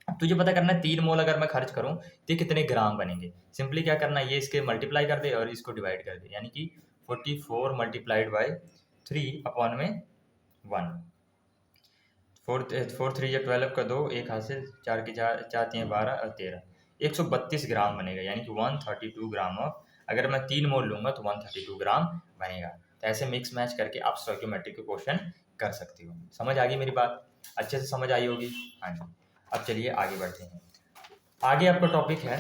अब तुझे पता करना है 3 मोल अगर मैं खर्च करूँ तो ये कितने ग्राम बनेंगे। सिंपली क्या करना है, ये इसके मल्टीप्लाई कर दे और इसको डिवाइड कर दे, यानी कि 44 मल्टीप्लाइड बाई 3 अपॉन में 1। 4 3 या 12 का 2, एक हासिल, 4 की 4, 4 3 12 और 13, 132 ग्राम बनेगा, यानी कि 132 ग्राम ऑफ, अगर मैं 3 मोल लूँगा तो 132 ग्राम बनेगा। तो ऐसे मिक्स मैच करके आप स्टोइकोमेट्री के क्वेश्चन कर सकते हो। समझ आ गई मेरी बात? अच्छे से समझ आई होगी। हाँ जी। अब चलिए आगे बढ़ते हैं। आगे आपका टॉपिक है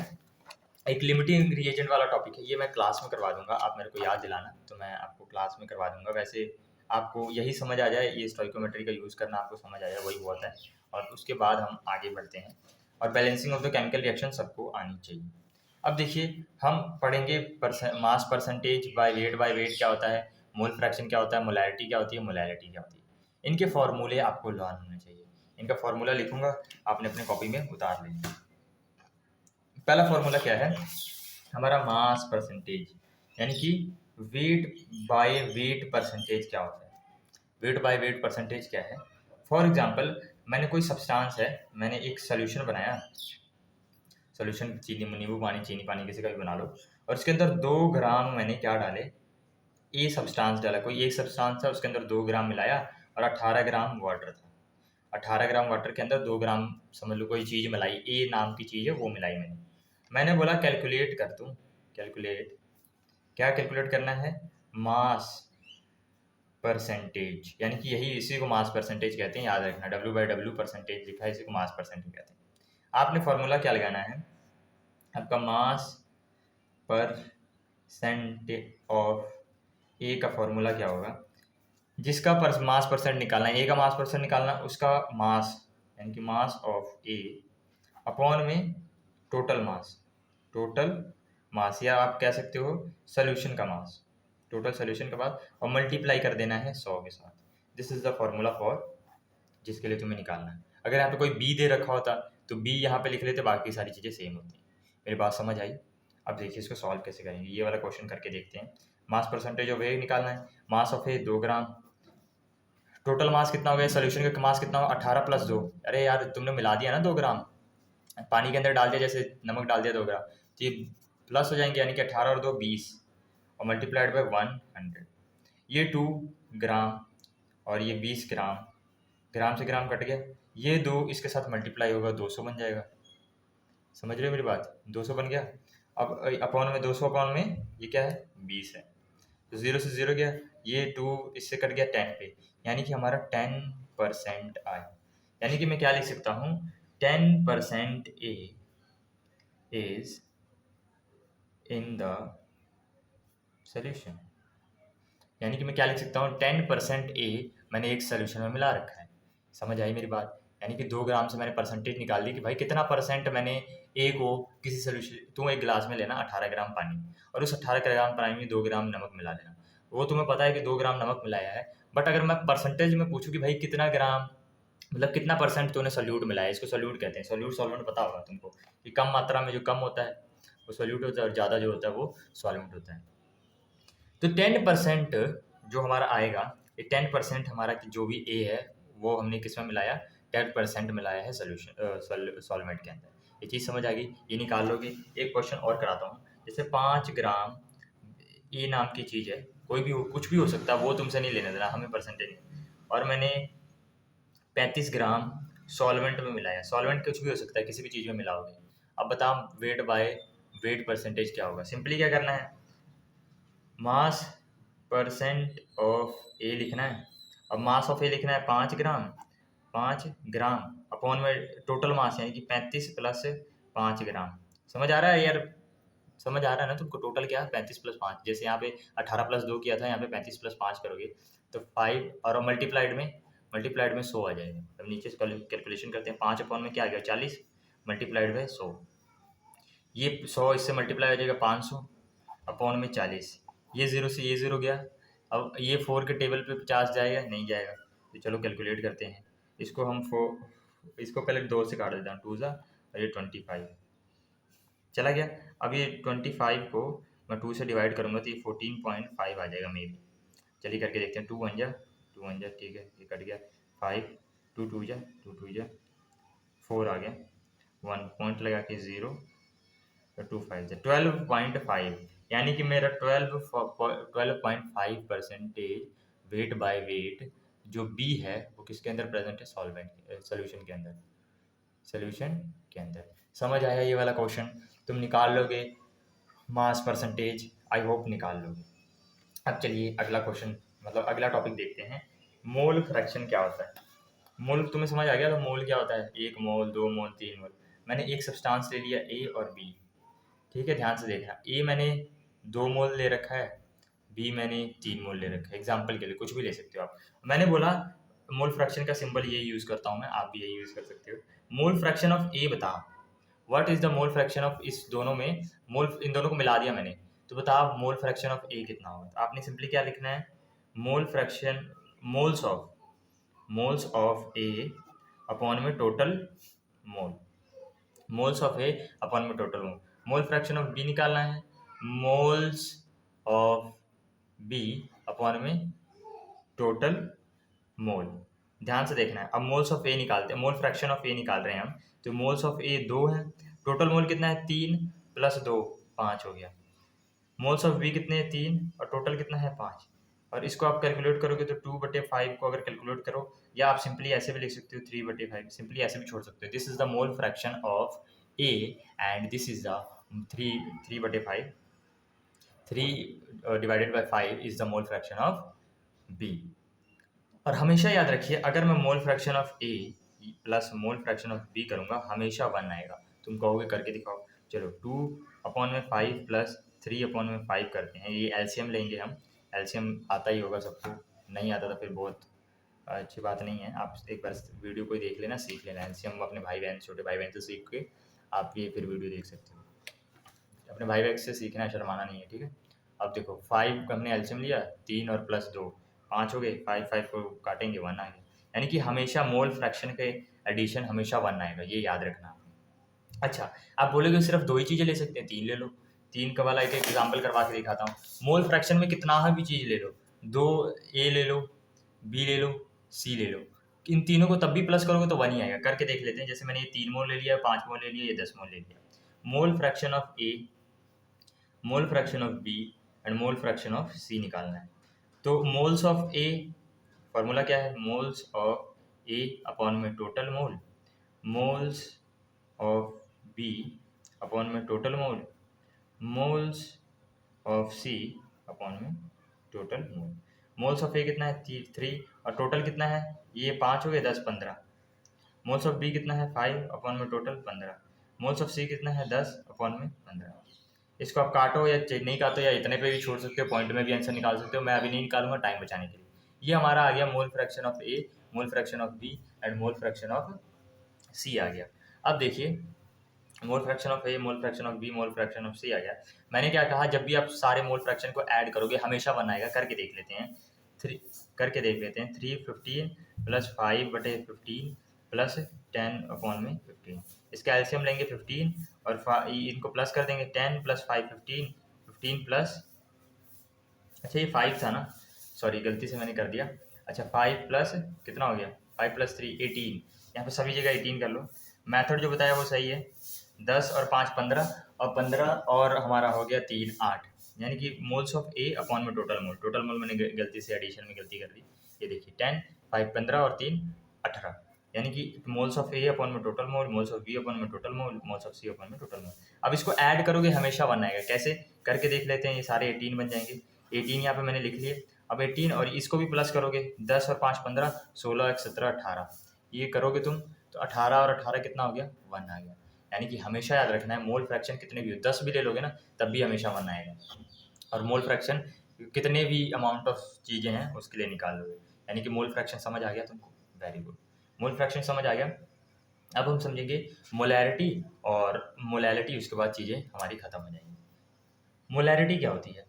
एक लिमिटिंग रिएजेंट वाला टॉपिक है। ये मैं क्लास में करवा दूंगा, आप मेरे को याद दिलाना, तो मैं आपको क्लास में करवा दूंगा। वैसे आपको यही समझ आ जाए, ये स्टोइकोमेट्री का यूज़ करना आपको समझ आ जाए, वही बहुत है। और उसके बाद हम आगे बढ़ते हैं। और balancing of the chemical reaction सबको आनी चाहिए। अब देखिए, हम पढ़ेंगे मास परसेंटेज बाय वेट क्या होता है, मोल फ्रैक्शन क्या होता है, मोलैरिटी क्या होती है, मोलैरिटी क्या होती है। इनके फॉर्मूले आपको लर्न होने चाहिए। इनका फॉर्मूला लिखूंगा, आपने अपने कॉपी में उतार लेना। पहला फॉर्मूला क्या है हमारा, मास परसेंटेज, यानी कि वेट बाय वेट परसेंटेज क्या होता है। वेट बाय वेट परसेंटेज क्या है, फॉर एग्जांपल मैंने कोई सब्सटेंस है, मैंने एक सोल्यूशन बनाया, सोल्यूशन चीनी नींबू पानी, चीनी पानी किसी का भी बना लो, और इसके अंदर 2 ग्राम मैंने क्या डाले, ए सब्सटेंस डाला, कोई एक सब्सटेंस था उसके अंदर 2 ग्राम मिलाया, और 18 ग्राम वाटर था। 18 ग्राम वाटर के अंदर 2 ग्राम समझ लो कोई चीज़ मिलाई, ए नाम की चीज़ है वो मिलाई मैंने बोला कैलकुलेट कर दूँ, कैलकुलेट, क्या कैलकुलेट करना है, मास परसेंटेज, यानी कि यही इसी को मास परसेंटेज कहते हैं, याद रखना, W/W परसेंटेज लिखा है, इसी को मास परसेंटेज कहते हैं। आपने फॉर्मूला क्या लगाना है, आपका मास परसेंटेज ऑफ ए का फॉर्मूला क्या होगा, जिसका मास परसेंट निकालना है, ए का मास परसेंट निकालना, उसका मास यानी कि मास ऑफ ए अपॉन में टोटल मास, टोटल मास, या आप कह सकते हो सोल्यूशन का मास, टोटल सोल्यूशन के बाद, और मल्टीप्लाई कर देना है 100 के साथ। This is the formula for जिसके लिए तुम्हें निकालना है। अगर यहाँ पे कोई बी दे रखा होता तो बी यहाँ पे लिख लेते, बाकी सारी चीज़ें सेम होती। मेरी बात समझ आई? अब देखिए इसको सॉल्व कैसे करेंगे, ये वाला क्वेश्चन करके देखते हैं। मास परसेंटेज ऑफ ए निकालना है, mass of A 2 gram, total mass कितना हो गया, सोल्यूशन का मास कितना हो, 18 + 2, अरे यार तुमने मिला दिया ना 2 ग्राम, पानी के अंदर डाल दिया, जैसे नमक डाल दिया 2 ग्राम, तो ये प्लस हो जाएंगे, यानी कि 18 और 2 20, और मल्टीप्लाइड बाय 100। ये 2 ग्राम और ये 20 ग्राम, ग्राम से ग्राम कट गया, ये 2 इसके साथ मल्टीप्लाई होगा, 200 बन जाएगा। समझ रहे हो मेरी बात? 200 बन गया। अब अपॉन में 200 अपॉन में ये क्या है, 20 है, तो 0 से 0 गया, ये 2 इससे कट गया 10 पे, यानी कि हमारा 10% आया। यानी कि मैं क्या लिख सकता हूँ, 10% ए is in the solution, यानी कि मैं क्या लिख सकता हूँ, 10% ए मैंने एक सोल्यूशन में मिला रखा है। समझ आई मेरी बात? यानी कि 2 ग्राम से मैंने परसेंटेज निकाल दी कि भाई कितना परसेंट मैंने ए को किसी सोल्यूशन, तुम एक गिलास में लेना 18 ग्राम पानी और उस 18 ग्राम पानी में 2 ग्राम नमक मिला देना। वो तुम्हें पता है कि 2 ग्राम नमक मिलाया है, बट अगर मैं परसेंटेज में पूछूं कि भाई कितना ग्राम, मतलब कितना परसेंट तूने सोल्यूट मिलाया है, इसको सोल्यूट कहते हैं। सोल्यूट सॉल्वेंट पता होगा तुमको कि कम मात्रा में जो कम होता है वो सोल्यूट होता है और ज़्यादा जो होता है वो सॉल्वेंट होता है। तो 10% जो हमारा आएगा, ये 10% हमारा जो भी ए है वो हमने किस में मिलाया, 10% मिलाया है सोल्यूशन सॉल्वेंट के अंदर। ये चीज़ समझ आ गई, ये निकाल लोगे। एक क्वेश्चन और कराता हूँ, जैसे 5 ग्राम ए नाम की चीज़ है, कोई भी हो, कुछ भी हो सकता है, वो तुमसे नहीं लेने देना, हमें परसेंटेज, और मैंने 35 ग्राम सॉल्वेंट में मिलाया। सॉल्वेंट कुछ भी हो सकता है, किसी भी चीज़ में मिलाओगे। अब बताओ वेट बाय वेट परसेंटेज क्या होगा। सिंपली क्या करना है, मास परसेंट ऑफ ए लिखना है। अब मास ऑफ ए लिखना है 5 ग्राम अपॉन में टोटल मास, यानी कि 35 प्लस 5 ग्राम। समझ आ रहा है यार? समझ आ रहा है ना तुमको? टोटल क्या है, 35 प्लस 5। जैसे यहाँ पे 18 प्लस 2 किया था, यहाँ पे 35 प्लस 5 करोगे तो 5, और मल्टीप्लाइड में 100 आ जाएगा। अब नीचे से कैलकुलेशन करते हैं, 5 अपॉन में क्या आ गया 40, मल्टीप्लाइड बाय 100। ये 100 इससे मल्टीप्लाई हो जाएगा 500 अपॉन में 40। ये ज़ीरो से ये ज़ीरो गया। अब ये 4 के टेबल पे 50 जाएगा, नहीं जाएगा। तो चलो कैलकुलेट करते हैं इसको। हम इसको पहले 2 से काट देता हूँ, 2 ज़ा, और ये 25 चला गया। अब ये 25 को मैं 2 से डिवाइड करूँगा तो ये 14.5 आ जाएगा मे बी। चलिए करके देखते हैं, 2 1 जा, ठीक है, ये कट गया। 5 2 2 जा, 2 2 जा, 4 आ गया। 1 पॉइंट लगा के 0, 2 5 जा, 12.5, यानी कि मेरा 12.5 परसेंटेज वेट बाय वेट जो बी है वो किसके अंदर प्रेजेंट है, सॉल्वेंट सोल्यूशन के अंदर, सोल्यूशन के अंदर। समझ आया ये वाला क्वेश्चन? तुम निकाल लोगे मास परसेंटेज, आई होप निकाल लोगे। अब चलिए अगला क्वेश्चन, मतलब अगला टॉपिक देखते हैं, मोल फ्रैक्शन क्या होता है। मोल तुम्हें समझ आ गया? तो मोल क्या होता है, 1 मोल, 2 मोल, 3 मोल। मैंने एक सब्सटेंस ले लिया ए और बी, ठीक है, ध्यान से देखना। ए मैंने 2 मोल ले रखा है, बी मैंने 3 मोल ले रखा है। एग्जाम्पल के लिए कुछ भी ले सकते हो आप। मैंने बोला मोल फ्रैक्शन का सिंबल ये यूज करता हूँ मैं, आप भी यही यूज कर सकते हो। मोल फ्रैक्शन ऑफ ए बता, what is the mole fraction of, इस दोनों में मोल, इन दोनों को मिला दिया मैंने, तो बताओ मोल फ्रैक्शन ऑफ ए कितना होगा। तो आपने सिंपली क्या लिखना है, mole fraction, moles of A upon में total mole, moles of A upon में total mole. Mole fraction of B निकालना है, मोल्स ऑफ बी अपॉन में टोटल मोल। ध्यान से देखना है। अब मोल्स ऑफ ए निकालते हैं, मोल फ्रैक्शन ऑफ ए निकाल रहे हैं हम, तो मोल्स ऑफ ए 2 है, टोटल मोल कितना है 3 प्लस 2 5 हो गया। मोल्स ऑफ बी कितने हैं 3 और टोटल कितना है 5। और इसको आप कैलकुलेट करोगे तो 2/5 को अगर कैलकुलेट करो, या आप सिंपली ऐसे भी लिख सकते हो 3/5, सिंपली ऐसे भी छोड़ सकते हो। This is the mole fraction of A and this is the 3/5, 3 divided by 5 is the mole fraction of B. और हमेशा याद रखिए, अगर मैं mole fraction of A plus mole fraction of B करूंगा, हमेशा 1 आएगा। तुम कहोगे करके दिखाओ, चलो 2/5 प्लस 3/5 करते हैं, ये एलसीएम लेंगे हम। एलसीएम आता ही होगा सबको, नहीं आता तो फिर बहुत अच्छी बात नहीं है। आप एक बार वीडियो को देख लेना, सीख लेना एलसीएम, अपने भाई बहन, छोटे भाई बहन से सीख के आप ये फिर वीडियो देख सकते हो। अपने भाई बहन से सीखना है, शर्माना नहीं है, ठीक है। अब देखो 5 का हमने एलसीएम लिया, 3 और प्लस 2 5 हो गए, 5 को काटेंगे 1 आ गया। यानी कि हमेशा मोल फ्रैक्शन के एडिशन हमेशा 1 आएगा, ये याद रखना। अच्छा, आप बोलोगे सिर्फ 2 ही चीज़ें ले सकते हैं, 3 ले लो। 3 का वाला एक एग्जाम्पल करवा के दिखाता हूँ। मोल फ्रैक्शन में कितना भी चीज़ ले लो, 2 ए ले लो, बी ले लो, सी ले लो, इन तीनों को तब भी प्लस करोगे तो 1 ही आएगा। करके देख लेते हैं, जैसे मैंने ये 3 मोल ले लिया, 5 मोल ले लिया, ये 10 मोल ले लिया। Mole fraction of A, mole fraction of B and mole fraction of C निकालना है। तो मोल्स ऑफ ए, फार्मूला क्या है, मोल्स ऑफ ए अपॉन में total mole, moles of B upon में total mole, moles of C upon में total mole. Moles of A कितना है 3 और टोटल कितना है, ये 5 हो गए, 10 15। मोल्स ऑफ बी कितना है 5 अपॉन में टोटल 15। मोल्स ऑफ सी कितना है 10 अपॉन में 15। इसको आप काटो या नहीं काटो या इतने पे भी छोड़ सकते हो, पॉइंट में भी आंसर निकाल सकते हो। मैं अभी नहीं निकालूंगा टाइम बचाने के लिए। ये हमारा आ गया mole fraction of A, mole fraction of B and mole fraction of C आ गया। अब देखिए mole fraction of A, mole fraction of B, mole fraction of C आ गया। मैंने क्या कहा, जब भी आप सारे मोल फ्रैक्शन को ऐड करोगे हमेशा वन आएगा। करके देख लेते हैं। 315 प्लस 5/15 प्लस 10/15। इसका एल्सियम लेंगे 15 और इनको प्लस कर देंगे। 10 प्लस 5 15, 15 प्लस, अच्छा ये 5 था ना, सॉरी गलती से मैंने कर दिया। अच्छा 5 प्लस कितना हो गया, 5 प्लस 3 18। यहाँ पे सभी जगह 18 कर लो। मेथड जो बताया वो सही है। 10 और 5 15, और 15 और हमारा हो गया 3 8, यानी कि मोल्स ऑफ ए अपॉन में टोटल मोल। टोटल मोल मैंने गलती से एडिशन में गलती कर दी। ये देखिए 10 5 15 और 3 18, यानी कि मोल्स ऑफ ए अपॉन में total mole, moles of B upon में total mole, moles of C upon में टोटल मोल। अब इसको ऐड करोगे हमेशा वन आएगा। कैसे करके देख लेते हैं। ये सारे 18 बन जाएंगे। 18 यहाँ पे मैंने लिख लिए। अब 18 और इसको भी प्लस करोगे, 10 और 5 15, 16 1 17 18, ये करोगे तुम तो 18 और 18 कितना हो गया, वन आ गया। यानी कि हमेशा याद रखना है मोल फ्रैक्शन कितने भी हो, 10 भी ले लोगे ना तब भी हमेशा वन आएगा। और मोल फ्रैक्शन कितने भी अमाउंट ऑफ चीज़ें हैं उसके लिए निकाल लोगे। यानी कि मोल फ्रैक्शन समझ आ गया तुमको, वेरी गुड। मोल फ्रैक्शन समझ आ गया। अब हम समझेंगे मोलैरिटी और मोलैलिटी, उसके बाद चीज़ें हमारी खत्म हो जाएंगी। मोलैरिटी क्या होती है?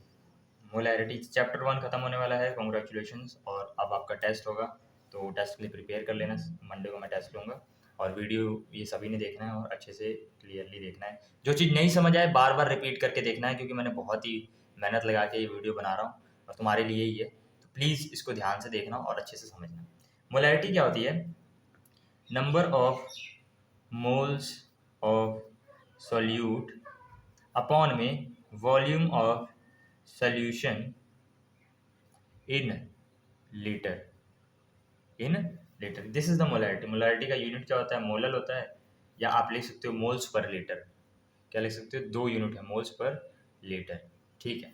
मोलैरिटी चैप्टर 1 खत्म होने वाला है, कॉन्ग्रेचुलेशंस। और अब आपका टेस्ट होगा तो टेस्ट के लिए प्रिपेयर कर लेना। मंडे को मैं टेस्ट लूँगा और वीडियो ये सभी ने देखना है और अच्छे से क्लियरली देखना है। जो चीज़ नहीं समझ आए बार बार रिपीट करके देखना है, क्योंकि मैंने बहुत ही मेहनत लगा के ये वीडियो बना रहा हूँ और तुम्हारे लिए ही है। तो प्लीज़ इसको ध्यान से देखना और अच्छे से समझना। मोलैरिटी क्या होती है? Number of moles of solute upon में volume of solution in litre, in litre. This is the molarity. Molarity का यूनिट क्या होता है? मोलल होता है, या आप लिख सकते हो मोल्स पर लीटर। क्या लिख सकते हो? 2 यूनिट है मोल्स पर लीटर। ठीक है।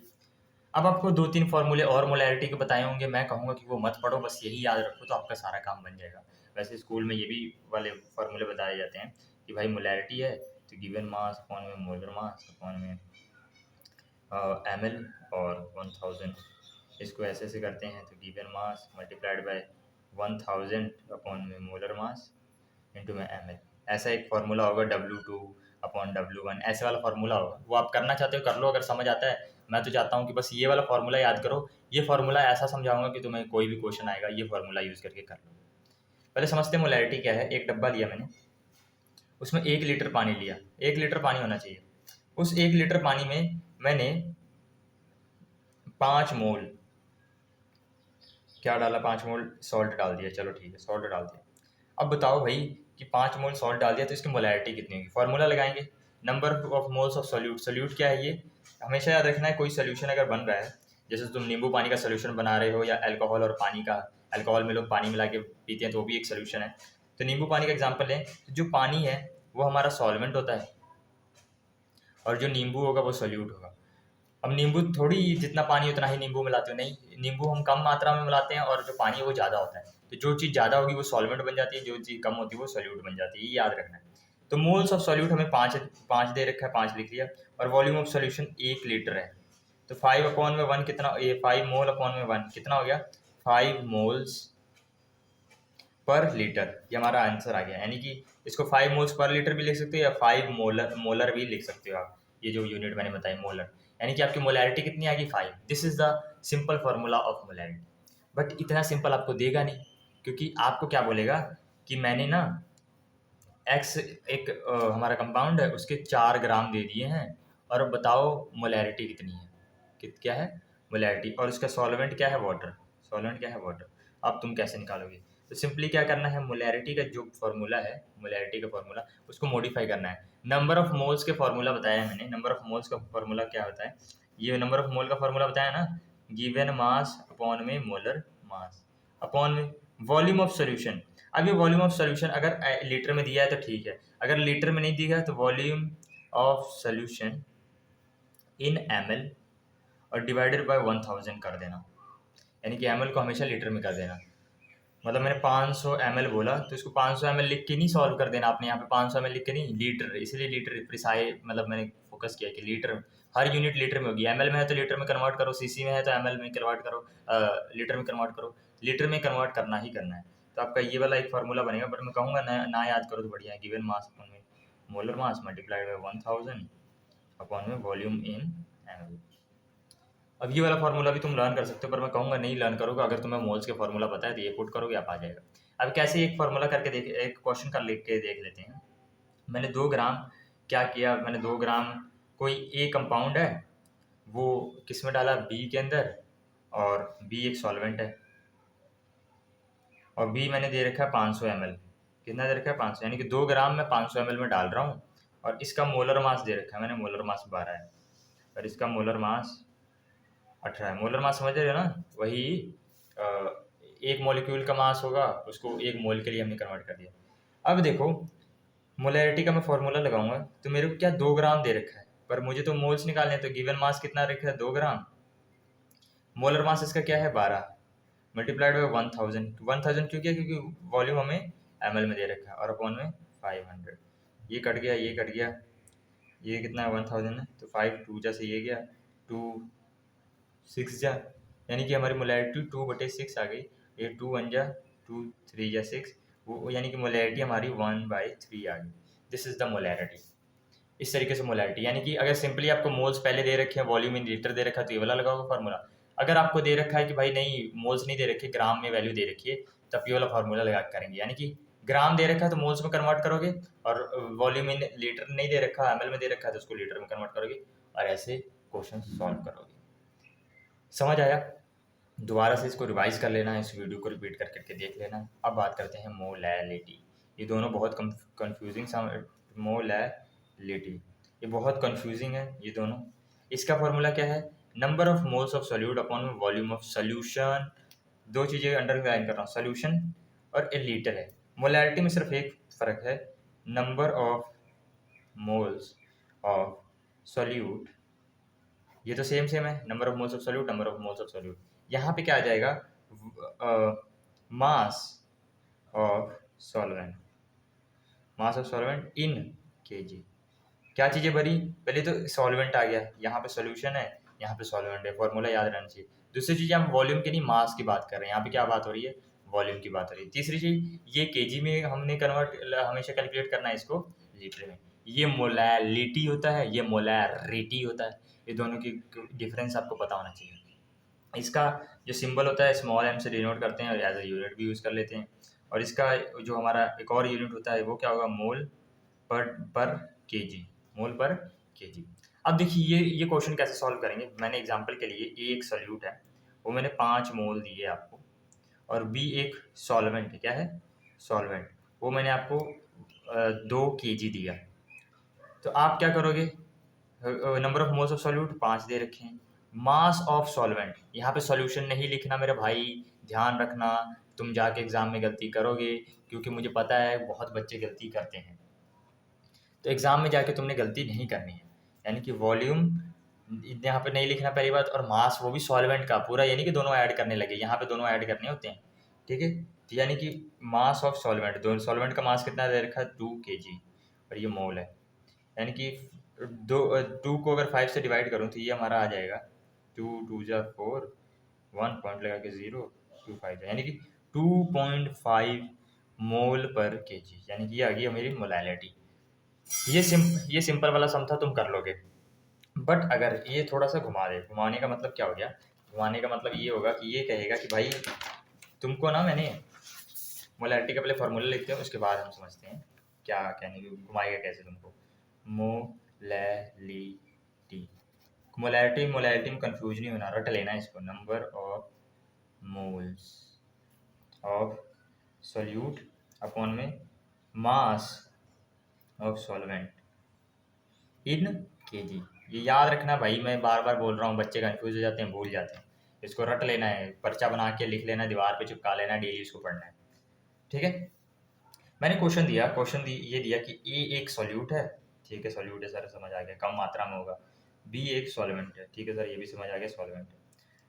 अब आपको 2-3 फॉर्मूले और मोलैरिटी के बताए होंगे, मैं कहूँगा कि वो मत पढ़ो, बस यही याद रखो तो आपका सारा काम बन जाएगा। वैसे स्कूल में ये भी वाले फॉर्मूले बताए जाते हैं कि भाई मोलैरिटी है तो गिवन मास अपॉन में मोलर मास अपॉन में ml और 1000। इसको ऐसे ऐसे करते हैं तो given mass multiplied by 1000 upon में मोलर मास इंटू में ml। ऐसा एक फार्मूला होगा W2 अपॉन W1, ऐसे वाला फार्मूला होगा। वो आप करना चाहते हो कर लो, अगर समझ आता है। मैं तो चाहता हूँ कि बस ये वाला फार्मूला याद करो। ये फार्मूला ऐसा समझाऊंगा कि तुम्हें कोई भी क्वेश्चन आएगा ये फार्मूला यूज़ करके कर लो। पहले समझते हैं मोलैरिटी क्या है। एक डब्बा लिया मैंने, उसमें 1 लीटर पानी लिया। 1 लीटर पानी होना चाहिए। उस 1 लीटर पानी में मैंने 5 मोल क्या डाला? 5 मोल सॉल्ट डाल दिया। चलो ठीक है, सॉल्ट डाल दिया। अब बताओ भाई कि 5 मोल सॉल्ट डाल दिया तो इसकी मोलैरिटी कितनी होगी? फार्मूला लगाएंगे, number of moles of solute. Solute क्या है? ये हमेशा याद रखना है। कोई सोल्यूशन अगर बन रहा है, जैसे तुम नींबू पानी का सोल्यूशन बना रहे हो या अल्कोहल और पानी का, अल्कोहल में लोग पानी मिला के पीते हैं तो वो भी एक सोल्यूशन है। तो नींबू पानी का एग्जाम्पल लें तो जो पानी है वो हमारा सॉल्वेंट होता है और जो नींबू होगा वो सोल्यूट होगा। अब नींबू थोड़ी जितना पानी उतना ही नींबू मिलाते हो, नहीं, नींबू हम कम मात्रा में मिलाते हैं और जो पानी है वो ज़्यादा होता है। तो जो चीज़ ज़्यादा होगी वो सॉल्वेंट बन जाती है, जो चीज़ कम होती है वो सोल्यूट बन जाती है। ये याद रखना है। तो मोल्स ऑफ सोल्यूट हमें 5 दे रखा है, 5 लिख लिया। और वॉल्यूम ऑफ सोल्यूशन 1 लीटर है। तो 5 अपॉन में 1 कितना? ये 5 मोल अपॉन में 1 कितना हो गया? 5 मोल्स पर लीटर। ये हमारा आंसर आ गया। यानी कि इसको 5 मोल्स पर लीटर भी लिख सकते हो या 5 मोलर भी लिख सकते हो आप। ये जो यूनिट मैंने बताई मोलर, यानी कि आपकी मोलैरिटी कितनी आ गई? 5। This is the simple formula of molarity. But इतना सिंपल आपको देगा नहीं, क्योंकि आपको क्या बोलेगा कि मैंने ना एक्स एक हमारा कंपाउंड है उसके 4 ग्राम दे दिए हैं और अब बताओ मोलैरिटी कितनी है। क्या है? मोलैरिटी। और उसका सॉल्वेंट क्या है? वाटर। सॉल्वेंट क्या है? वाटर। अब तुम कैसे निकालोगे? तो सिंपली क्या करना है, मोलैरिटी का जो फार्मूला है, मोलैरिटी का फार्मूला उसको मॉडिफाई करना है। नंबर ऑफ मोल्स के फार्मूला बताया है मैंने। नंबर ऑफ मोल्स का फार्मूला क्या होता है? ये नंबर ऑफ मोल का फार्मूला बताया ना, गिवन मास अपॉन में मोलर मास अपॉन में वॉल्यूम ऑफ सोल्यूशन। अब ये वॉल्यूम ऑफ सोल्यूशन अगर लीटर में दिया है तो ठीक है, अगर लीटर में नहीं दिया है तो volume of solution in ml और डिवाइडेड बाय 1000 कर देना। यानी कि ml को हमेशा लीटर में कर देना। मतलब मैंने 500 ml बोला तो इसको 500 ml लिख के नहीं सॉल्व कर देना आपने। यहाँ पे 500 ml लिख के नहीं, लीटर, इसलिए लीटर प्रिसाई, मतलब मैंने फोकस किया कि लीटर हर यूनिट लीटर में होगी। एमएल में है तो लीटर में कन्वर्ट करो, सीसी में है तो एमएल में कन्वर्ट करो, लीटर में कन्वर्ट करो, लीटर में कन्वर्ट करना ही करना है। तो आपका ये वाला एक फार्मूला बनेगा, बट मैं कहूँगा ना याद करो तो बढ़िया है। गिवन मास अपॉन में molar mass multiplied by 1000 upon में वॉल्यूम इन एमएल। अब ये वाला फार्मूला भी तुम लर्न कर सकते हो, पर मैं कहूँगा नहीं लर्न करोगे। अगर तुम्हें मोल्स के फार्मूला पता है तो ये पुट करोगे, आप आ जाएगा। अब कैसे एक फार्मूला करके देख, एक क्वेश्चन कर लिख के देख लेते हैं। मैंने 2 ग्राम क्या किया, मैंने 2 ग्राम कोई ए कंपाउंड है, वो किस में डाला, बी के अंदर, और बी एक सॉल्वेंट है, और बी मैंने दे रखा है 500 ml। कितना दे रखा है, 500, यानी कि 2 ग्राम मैं 500 ml में डाल रहा हूँ। और इसका मोलर मास दे रखा है मैंने, मोलर मास 12 है, और इसका मोलर मास 18 है। मोलर मास समझ रहे हो ना, वही एक मॉलिक्यूल का मास होगा, उसको एक मोल के लिए हमने कन्वर्ट कर दिया। अब देखो मोलैरिटी का मैं फॉर्मूला लगाऊंगा, तो मेरे को क्या 2 ग्राम दे रखा है, पर मुझे तो मोल्स निकालने हैं। तो गिवन मास कितना रखा है, 2 ग्राम। मोलर मास इसका क्या है, 12 मल्टीप्लाइड बाई 1000 क्यों किया, क्योंकि वॉल्यूम हमें ml में दे रखा है, और अपॉन में 500। ये कट गया, ये कट गया, ये कितना है, 1000 है, तो 5 2 जा से ये गया, 2 6 जा, यानी कि हमारी मोलैरिटी 2/6 आ गई। ये 2 1 जा, 2 3 जा 6, वो यानी कि मोलैरिटी हमारी 1/3 आ गई। This is the molarity. इस तरीके से मोलैरिटी, यानी कि अगर सिंपली आपको मोल्स पहले दे रखे हैं, वॉल्यूम इन लीटर दे रखा है, तो ये वाला लगाओगे फार्मूला। अगर आपको दे रखा है कि भाई नहीं मोल्स नहीं दे रखे, ग्राम में वैल्यू दे रखी है, तब ये वाला फार्मूला लगा के करेंगे। यानी कि ग्राम दे रखा है तो मोल्स में कन्वर्ट करोगे, और वॉल्यूम इन लीटर नहीं दे रखा, एमएल में दे रखा है तो उसको लीटर में कन्वर्ट करोगे, और ऐसे क्वेश्चन सॉल्व करोगे। समझ आया? दोबारा से इसको रिवाइज कर लेना है, इस वीडियो को रिपीट कर करके देख लेना। अब बात करते हैं मोलैलिटी। ये दोनों बहुत कंफ्यूजिंग, मोलैलिटी ये बहुत कंफ्यूजिंग है ये दोनों। इसका फॉर्मूला क्या है, number of moles of solute upon volume of solution. दो चीज़ें अंडरलाइन कर रहा हूँ, सॉल्यूशन और ए लीटर है। मोलैलिटी में सिर्फ एक फ़र्क है, number of moles of solute, ये तो सेम सेम है, number of moles of solute, number of moles of solute. यहाँ पे क्या आ जाएगा, मास of solvent, mass of solvent in KG. क्या चीज़ें बनी, पहले तो सॉल्वेंट आ गया, यहाँ पे सॉल्यूशन है, यहाँ पे सॉल्वेंट है, फॉर्मूला याद रहना चाहिए। दूसरी चीज़, हम वॉल्यूम की नहीं मास की बात कर रहे हैं, यहाँ पे क्या बात हो रही है, वॉल्यूम की बात हो रही है। तीसरी चीज़, ये केजी में हमने कन्वर्ट हमेशा कैलकुलेट करना है इसको लीटर में। ये मोलैलिटी होता है, ये मोलैरिटी होता है, ये दोनों की डिफरेंस आपको पता होना चाहिए। इसका जो सिंबल होता है स्मॉल एम से डिनोट करते हैं, और एज ए यूनिट भी यूज़ कर लेते हैं। और इसका जो हमारा एक और यूनिट होता है वो क्या होगा, मोल पर केजी, मोल पर केजी। अब देखिए ये क्वेश्चन कैसे सॉल्व करेंगे। मैंने एग्जांपल के लिए ए एक सॉल्यूट है, वो मैंने 5 मोल दिए आपको, और बी एक सॉल्वेंट है, क्या है, सॉल्वेंट, वो मैंने आपको 2 केजी दिया। तो आप क्या करोगे, number of moles of solute 5 दे रखे हैं, मास ऑफ सॉल्वेंट, यहाँ पे सॉल्यूशन नहीं लिखना मेरे भाई, ध्यान रखना, तुम जाके एग्जाम में गलती करोगे, क्योंकि मुझे पता है बहुत बच्चे गलती करते हैं। तो एग्जाम में जाके तुमने गलती नहीं करनी है, यानी कि वॉल्यूम यहाँ पे नहीं लिखना पहली बात, और मास वो भी सॉल्वेंट का पूरा, यानी कि दोनों ऐड करने लगे, यहाँ पे दोनों ऐड करने होते हैं, ठीक है। तो यानी कि मास ऑफ सॉल्वेंट, दो सॉल्वेंट का मास कितना दे रखा है, 2 kg, और ये मोल है, यानी कि 2 को अगर 5 से डिवाइड करूँ तो ये हमारा आ जाएगा 2 2 जा 4, 1 पॉइंट लगा के 0 2 5, यानी कि 2.5 मोल पर केजी, यानी कि ये आ गई मेरी मोलैलिटी। ये सिंपल वाला सम था, तुम कर लोगे। बट अगर ये थोड़ा सा घुमा दे, घुमाने का मतलब क्या हो गया, घुमाने का मतलब ये होगा कि ये कहेगा कि भाई तुमको ना, मैंने मोलैलिटी का पहले फार्मूला लिखते हैं, उसके बाद हम समझते हैं क्या कहने की, घुमाएगा कैसे तुमको। मोलैलिटी में कंफ्यूज नहीं होना, रट लेना इसको। Number of moles of solute upon में mass of solvent in KG. ये याद रखना भाई, मैं बार बार बोल रहा हूँ, बच्चे कंफ्यूज हो जाते हैं, भूल जाते हैं। इसको रट लेना है, पर्चा बना के लिख लेना, दीवार पे चिपका लेना, डेली इसको पढ़ना है, ठीक है। मैंने क्वेश्चन दिया, ये दिया कि ए एक सॉल्यूट है, ठीक है, सॉल्यूट है सर, समझ आ गया, कम मात्रा में होगा। बी एक सॉल्वेंट है, ठीक है सर, ये भी समझ आ गया, सॉल्वेंट है।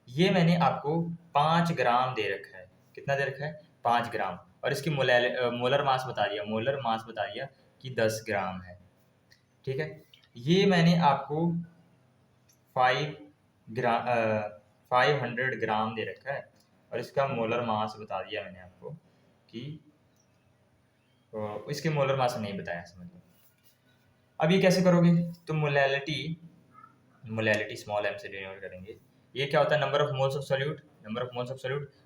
ये मैंने आपको 5 ग्राम दे रखा है, कितना दे रखा है, 5 ग्राम, और इसकी मोलर मास बता दिया कि 10 ग्राम है, ठीक है। ये मैंने आपको 500 ग्राम दे रखा है और इसका मोलर मास बता दिया मैंने आपको कि इसके मोलर मास नहीं बताया, समझ लो। अब ये कैसे करोगे, तो मोलैलिटी स्मॉल m से डिनोट करेंगे। ये क्या होता है, number of moles of solute,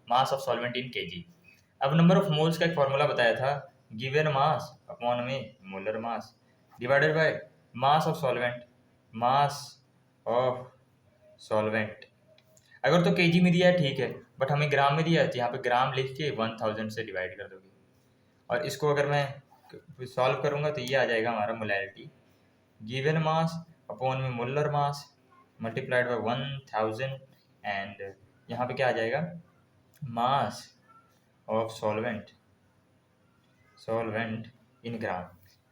mass of solvent in KG. अब नंबर ऑफ मोल्स का एक फॉर्मूला बताया था, गिवन मास अपॉन में molar mass divided by mass of solvent. अगर तो केजी में दिया है ठीक है, बट हमें ग्राम में दिया है तो यहाँ पे ग्राम लिख के 1000 से डिवाइड कर दोगे। और इसको अगर मैं सॉल्व करूँगा तो ये आ जाएगा हमारा मोलैलिटी, गिवन मास अपॉन में molar mass multiplied by 1000 and यहाँ पे क्या आ जाएगा, मास ऑफ सॉल्वेंट इन ग्राम।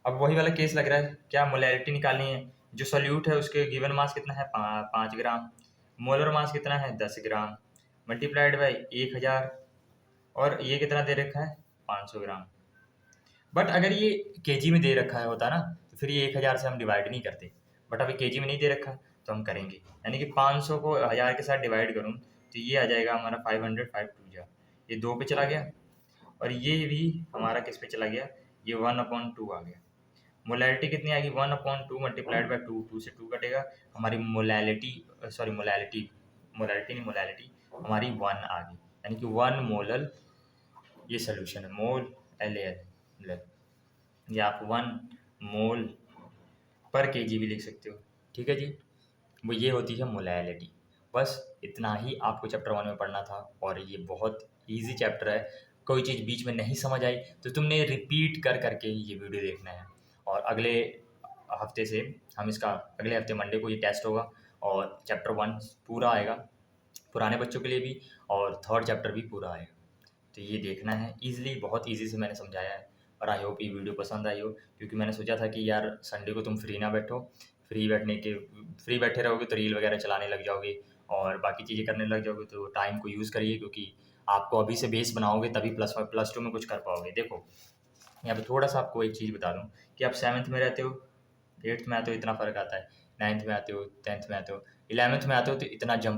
अब वही वाला केस लग रहा है, क्या मोलैलिटी निकालनी है, जो सॉल्यूट है उसके गिवन मास कितना है 5 ग्राम, मोलर मास कितना है 10 ग्राम मल्टीप्लाइड बाय 1000 और ये कितना दे रखा है 500 ग्राम। बट अगर ये केजी में दे रखा है होता ना तो फिर ये 1000 से हम डिवाइड नहीं करते, बट अभी केजी में नहीं दे रखा तो हम करेंगे, यानी कि 500 को 1000 के साथ डिवाइड करूँ तो ये आ जाएगा हमारा 500, 5 2 जा, ये 2 पे चला गया और ये भी हमारा किस पे चला गया, ये 1/2 आ गया। मोलैलिटी कितनी आएगी 1/2 मल्टीप्लाइड बाय 2, 2 से 2 कटेगा, हमारी मोलैलिटी मोलैलिटी हमारी 1 आ गई, यानी कि 1 मोलल ये सोल्यूशन है, मोल LAL, या आप 1 मोल पर केजी भी लिख सकते हो, ठीक है जी। वो ये होती है मोलैलिटी। बस इतना ही आपको चैप्टर 1 में पढ़ना था और ये बहुत इजी चैप्टर है। कोई चीज़ बीच में नहीं समझ आई तो तुमने रिपीट कर करके ही ये वीडियो देखना है। और अगले हफ्ते से हम इसका अगले हफ्ते मंडे को ये टेस्ट होगा और चैप्टर 1 पूरा आएगा पुराने बच्चों के लिए भी और 3rd चैप्टर भी पूरा आएगा। तो ये देखना है, ईज़िली बहुत ईज़ी से मैंने समझाया है और आई होप ये वीडियो पसंद आई हो, क्योंकि मैंने सोचा था कि यार संडे को तुम फ्री ना बैठो, फ्री बैठे रहोगे तो रील वगैरह चलाने लग जाओगे और बाकी चीज़ें करने लग जाओगे, तो टाइम को यूज़ करिए, क्योंकि आपको अभी से बेस बनाओगे तभी +2 में कुछ कर पाओगे। देखो यहाँ पे थोड़ा सा आपको एक चीज़ बता दूँ कि आप 7th में रहते हो, 8th में आते हो इतना फ़र्क आता है, 9th में आते हो, 10th में आते हो, 11th में आते हो तो इतना जंप